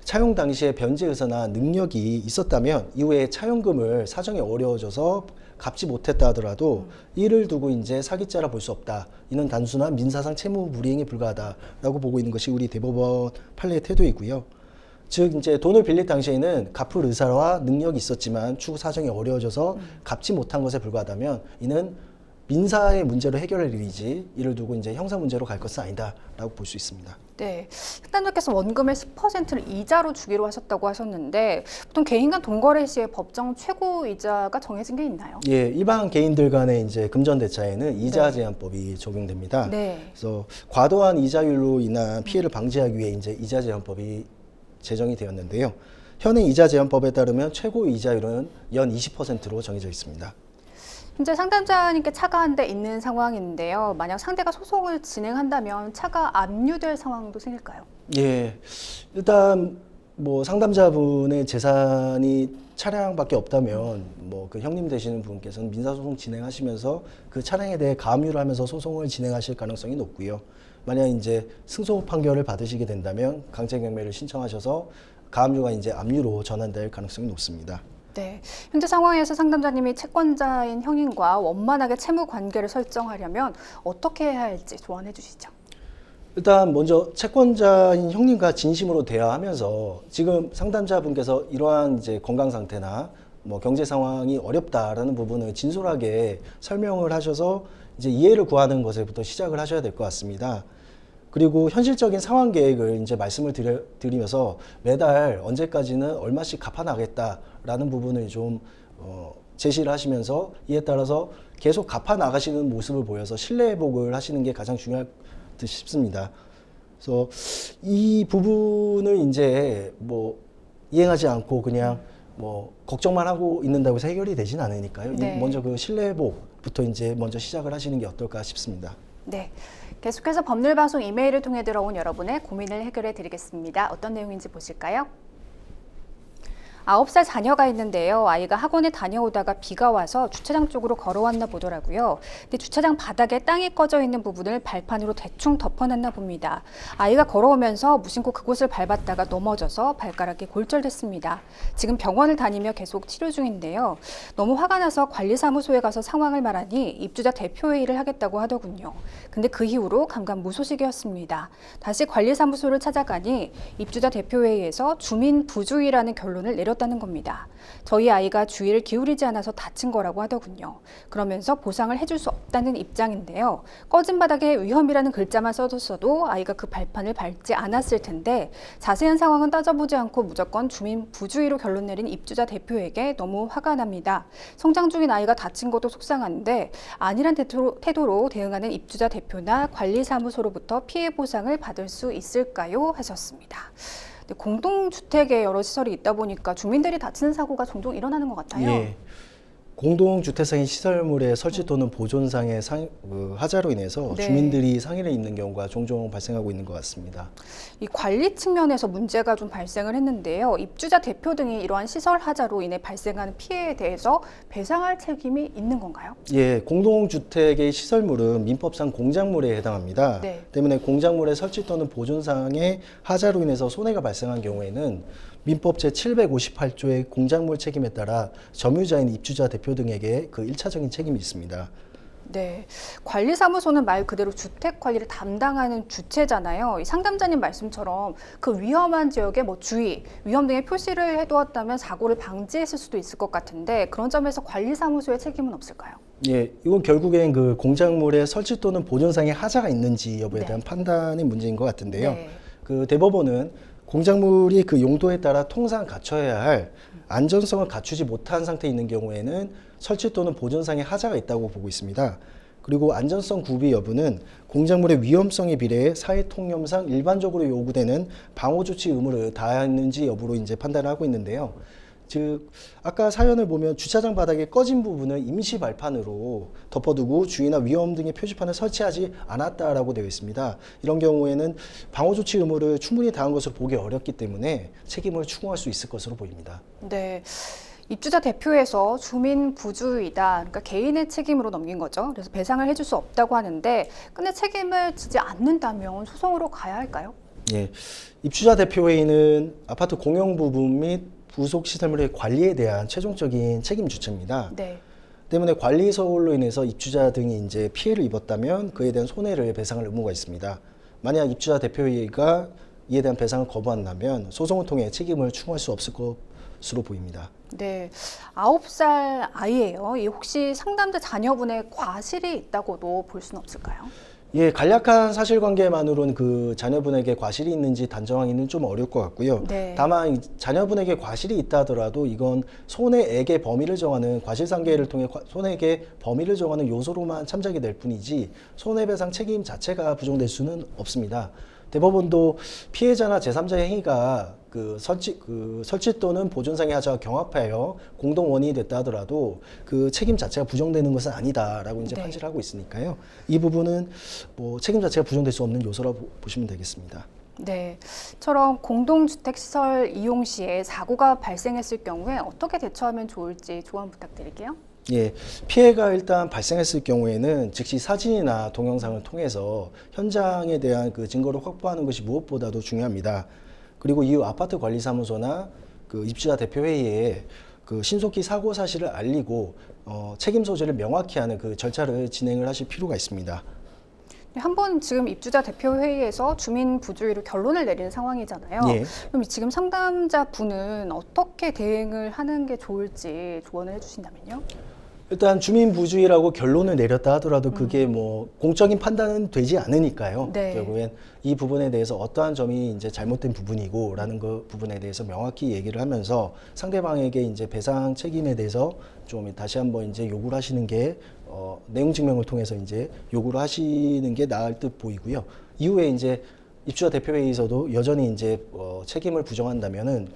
차용 당시에 변제 의사나 능력이 있었다면 이후에 차용금을 사정이 어려워져서 갚지 못했다 하더라도 이를 두고 이제 사기죄라 볼 수 없다. 이는 단순한 민사상 채무 불이행에 불과하다라고 보고 있는 것이 우리 대법원 판례의 태도이고요. 즉 이제 돈을 빌릴 당시에는 갚을 의사와 능력이 있었지만 추후 사정이 어려워져서 갚지 못한 것에 불과하다면 이는 민사의 문제로 해결할 일이지 이를 두고 이제 형사 문제로 갈 것은 아니다라고 볼 수 있습니다. 네, 상담자께서 원금의 10%를 이자로 주기로 하셨다고 하셨는데 보통 개인 간 돈 거래 시에 법정 최고 이자가 정해진 게 있나요? 예, 일반 개인들 간의 이제 금전대차에는 이자 제한법이 적용됩니다. 네. 그래서 과도한 이자율로 인한 피해를 방지하기 위해 이제 이자 제한법이 제정이 되었는데요. 현행 이자 제한법에 따르면 최고 이자율은 연 20%로 정해져 있습니다. 현재 상담자님께 차가 한 대 있는 상황인데요. 만약 상대가 소송을 진행한다면 차가 압류될 상황도 생길까요? 예, 일단 뭐 상담자분의 재산이 차량밖에 없다면 뭐 그 형님 되시는 분께서는 민사소송 진행하시면서 그 차량에 대해 가압류를 하면서 소송을 진행하실 가능성이 높고요. 만약 이제 승소 판결을 받으시게 된다면 강제경매를 신청하셔서 가압류가 이제 압류로 전환될 가능성이 높습니다. 네, 현재 상황에서 상담자님이 채권자인 형님과 원만하게 채무 관계를 설정하려면 어떻게 해야 할지 조언해 주시죠. 일단 먼저 채권자인 형님과 진심으로 대화하면서 지금 상담자분께서 이러한 이제 건강 상태나 뭐 경제 상황이 어렵다라는 부분을 진솔하게 설명을 하셔서 이제 이해를 구하는 것에부터 시작을 하셔야 될 것 같습니다. 그리고 현실적인 상환 계획을 이제 말씀을 드리면서 매달 언제까지는 얼마씩 갚아나겠다라는 부분을 좀 제시를 하시면서 이에 따라서 계속 갚아나가시는 모습을 보여서 신뢰 회복을 하시는 게 가장 중요할 듯 싶습니다. 그래서 이 부분을 이제 뭐 이행하지 않고 그냥 뭐 걱정만 하고 있는다고 해서 해결이 되진 않으니까요. 네. 먼저 그 신뢰 회복부터 이제 먼저 시작을 하시는 게 어떨까 싶습니다. 네, 계속해서 법률방송 이메일을 통해 들어온 여러분의 고민을 해결해 드리겠습니다. 어떤 내용인지 보실까요? 9살 자녀가 있는데요. 아이가 학원에 다녀오다가 비가 와서 주차장 쪽으로 걸어왔나 보더라고요. 근데 주차장 바닥에 땅이 꺼져 있는 부분을 발판으로 대충 덮어놨나 봅니다. 아이가 걸어오면서 무심코 그곳을 밟았다가 넘어져서 발가락이 골절됐습니다. 지금 병원을 다니며 계속 치료 중인데요. 너무 화가 나서 관리사무소에 가서 상황을 말하니 입주자 대표회의를 하겠다고 하더군요. 근데 그 이후로 감감무소식이었습니다. 다시 관리사무소를 찾아가니 입주자 대표회의에서 주민 부주의라는 결론을 내렸다는 겁니다. 저희 아이가 주의를 기울이지 않아서 다친 거라고 하더군요. 그러면서 보상을 해줄 수 없다는 입장인데요. 꺼진 바닥에 위험이라는 글자만 써뒀어도 아이가 그 발판을 밟지 않았을 텐데 자세한 상황은 따져보지 않고 무조건 주민 부주의로 결론 내린 입주자 대표에게 너무 화가 납니다. 성장 중인 아이가 다친 것도 속상한데 아니란 태도로 대응하는 입주자 대표나 관리사무소로부터 피해 보상을 받을 수 있을까요? 하셨습니다. 공동주택에 여러 시설이 있다 보니까 주민들이 다치는 사고가 종종 일어나는 것 같아요. 예. 공동주택상의 시설물의 설치 또는 보존상의 하자로 인해서 네. 주민들이 상해를 입는 경우가 종종 발생하고 있는 것 같습니다. 이 관리 측면에서 문제가 좀 발생을 했는데요. 입주자 대표 등이 이러한 시설 하자로 인해 발생하는 피해에 대해서 배상할 책임이 있는 건가요? 예, 공동주택의 시설물은 민법상 공작물에 해당합니다. 네. 때문에 공작물의 설치 또는 보존상의 하자로 인해서 손해가 발생한 경우에는 민법 제758조의 공작물 책임에 따라 점유자인 입주자 대표 등에게 그 1차적인 책임이 있습니다. 네, 관리사무소는 말 그대로 주택 관리를 담당하는 주체잖아요. 이 상담자님 말씀처럼 그 위험한 지역에 뭐 주의, 위험 등의 표시를 해두었다면 사고를 방지했을 수도 있을 것 같은데 그런 점에서 관리사무소의 책임은 없을까요? 예, 이건 결국엔 그 공작물의 설치 또는 보존상의 하자가 있는지 여부에 네. 대한 판단의 문제인 것 같은데요. 네. 그 대법원은 공작물이 그 용도에 따라 통상 갖춰야 할 안전성을 갖추지 못한 상태에 있는 경우에는 설치 또는 보존상의 하자가 있다고 보고 있습니다. 그리고 안전성 구비 여부는 공작물의 위험성에 비례해 사회 통념상 일반적으로 요구되는 방호 조치 의무를 다했는지 여부로 이제 판단을 하고 있는데요. 즉 아까 사연을 보면 주차장 바닥에 꺼진 부분을 임시 발판으로 덮어두고 주의나 위험 등의 표지판을 설치하지 않았다라고 되어 있습니다. 이런 경우에는 방호 조치 의무를 충분히 다한 것으로 보기 어렵기 때문에 책임을 추궁할 수 있을 것으로 보입니다. 네. 입주자 대표에서 주민 부주의다, 그러니까 개인의 책임으로 넘긴 거죠. 그래서 배상을 해줄 수 없다고 하는데, 근데 책임을 지지 않는다면 소송으로 가야 할까요? 예, 입주자 대표회의는 아파트 공용 부분 및 부속 시설물의 관리에 대한 최종적인 책임 주체입니다. 네. 때문에 관리 소홀로 인해서 입주자 등이 이제 피해를 입었다면 그에 대한 손해를 배상할 의무가 있습니다. 만약 입주자 대표회의가 이에 대한 배상을 거부한다면 소송을 통해 책임을 추궁할 수 없을 것으로 보입니다. 네, 9살 아이예요. 이 혹시 상담자 자녀분의 과실이 있다고도 볼 수는 없을까요? 예, 간략한 사실관계만으로는 그 자녀분에게 과실이 있는지 단정하기는 좀 어려울 것 같고요. 네. 다만 이 자녀분에게 과실이 있다 하더라도 이건 손해액의 범위를 정하는 과실상계를 통해 손해액의 범위를 정하는 요소로만 참작이 될 뿐이지 손해배상 책임 자체가 부정될 수는 없습니다. 대법원도 피해자나 제3자의 행위가 그 설치 또는 보존상의 하자와 경합하여 공동 원인이 됐다 하더라도 그 책임 자체가 부정되는 것은 아니다라고 이제 네. 판시를 하고 있으니까요. 이 부분은 뭐 책임 자체가 부정될 수 없는 요소라고 보시면 되겠습니다. 네, 처럼 공동주택 시설 이용 시에 사고가 발생했을 경우에 어떻게 대처하면 좋을지 조언 부탁드릴게요. 예, 피해가 일단 발생했을 경우에는 즉시 사진이나 동영상을 통해서 현장에 대한 그 증거를 확보하는 것이 무엇보다도 중요합니다. 그리고 이후 아파트 관리사무소나 그 입주자 대표회의에 그 신속히 사고 사실을 알리고 책임 소재를 명확히 하는 그 절차를 진행을 하실 필요가 있습니다. 한번 지금 입주자 대표회의에서 주민 부주의로 결론을 내리는 상황이잖아요. 예. 그럼 지금 상담자 분은 어떻게 대응을 하는 게 좋을지 조언을 해주신다면요? 일단 주민 부주의라고 결론을 내렸다 하더라도 그게 뭐 공적인 판단은 되지 않으니까요. 네. 결국엔 이 부분에 대해서 어떠한 점이 이제 잘못된 부분이고라는 그 부분에 대해서 명확히 얘기를 하면서 상대방에게 이제 배상 책임에 대해서 좀 다시 한번 이제 요구를 하시는 게 내용 증명을 통해서 이제 요구를 하시는 게 나을 듯 보이고요. 이후에 이제 입주자 대표회의에서도 여전히 이제 책임을 부정한다면은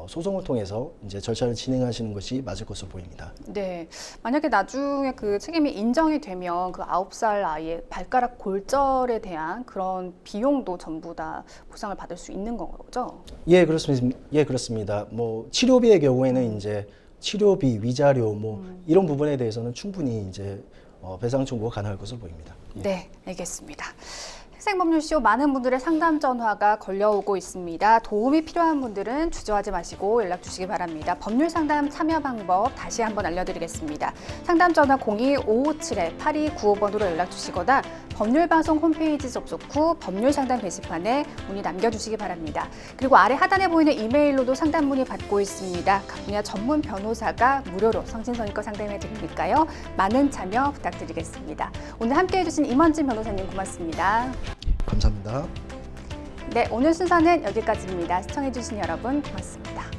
소송을 통해서 이제 절차를 진행하시는 것이 맞을 것으로 보입니다. 네, 만약에 나중에 그 책임이 인정이 되면 그 9살 아이의 발가락 골절에 대한 그런 비용도 전부 다 보상을 받을 수 있는 거죠? 예, 그렇습니다. 예, 그렇습니다. 뭐 치료비의 경우에는 이제 치료비, 위자료 뭐 이런 부분에 대해서는 충분히 이제 배상 청구가 가능할 것으로 보입니다. 예. 네, 알겠습니다. 생법률쇼 많은 분들의 상담 전화가 걸려오고 있습니다. 도움이 필요한 분들은 주저하지 마시고 연락 주시기 바랍니다. 법률 상담 참여 방법 다시 한번 알려드리겠습니다. 상담 전화 02-557-8295번으로 연락 주시거나 법률방송 홈페이지 접속 후 법률 상담 게시판에 문의 남겨주시기 바랍니다. 그리고 아래 하단에 보이는 이메일로도 상담 문의 받고 있습니다. 각 분야 전문 변호사가 무료로 성심성의껏 상담해 드리니까요. 많은 참여 부탁드리겠습니다. 오늘 함께해 주신 임원진 변호사님 고맙습니다. 감사합니다. 네, 오늘 순서는 여기까지입니다. 시청해 주신 여러분 고맙습니다.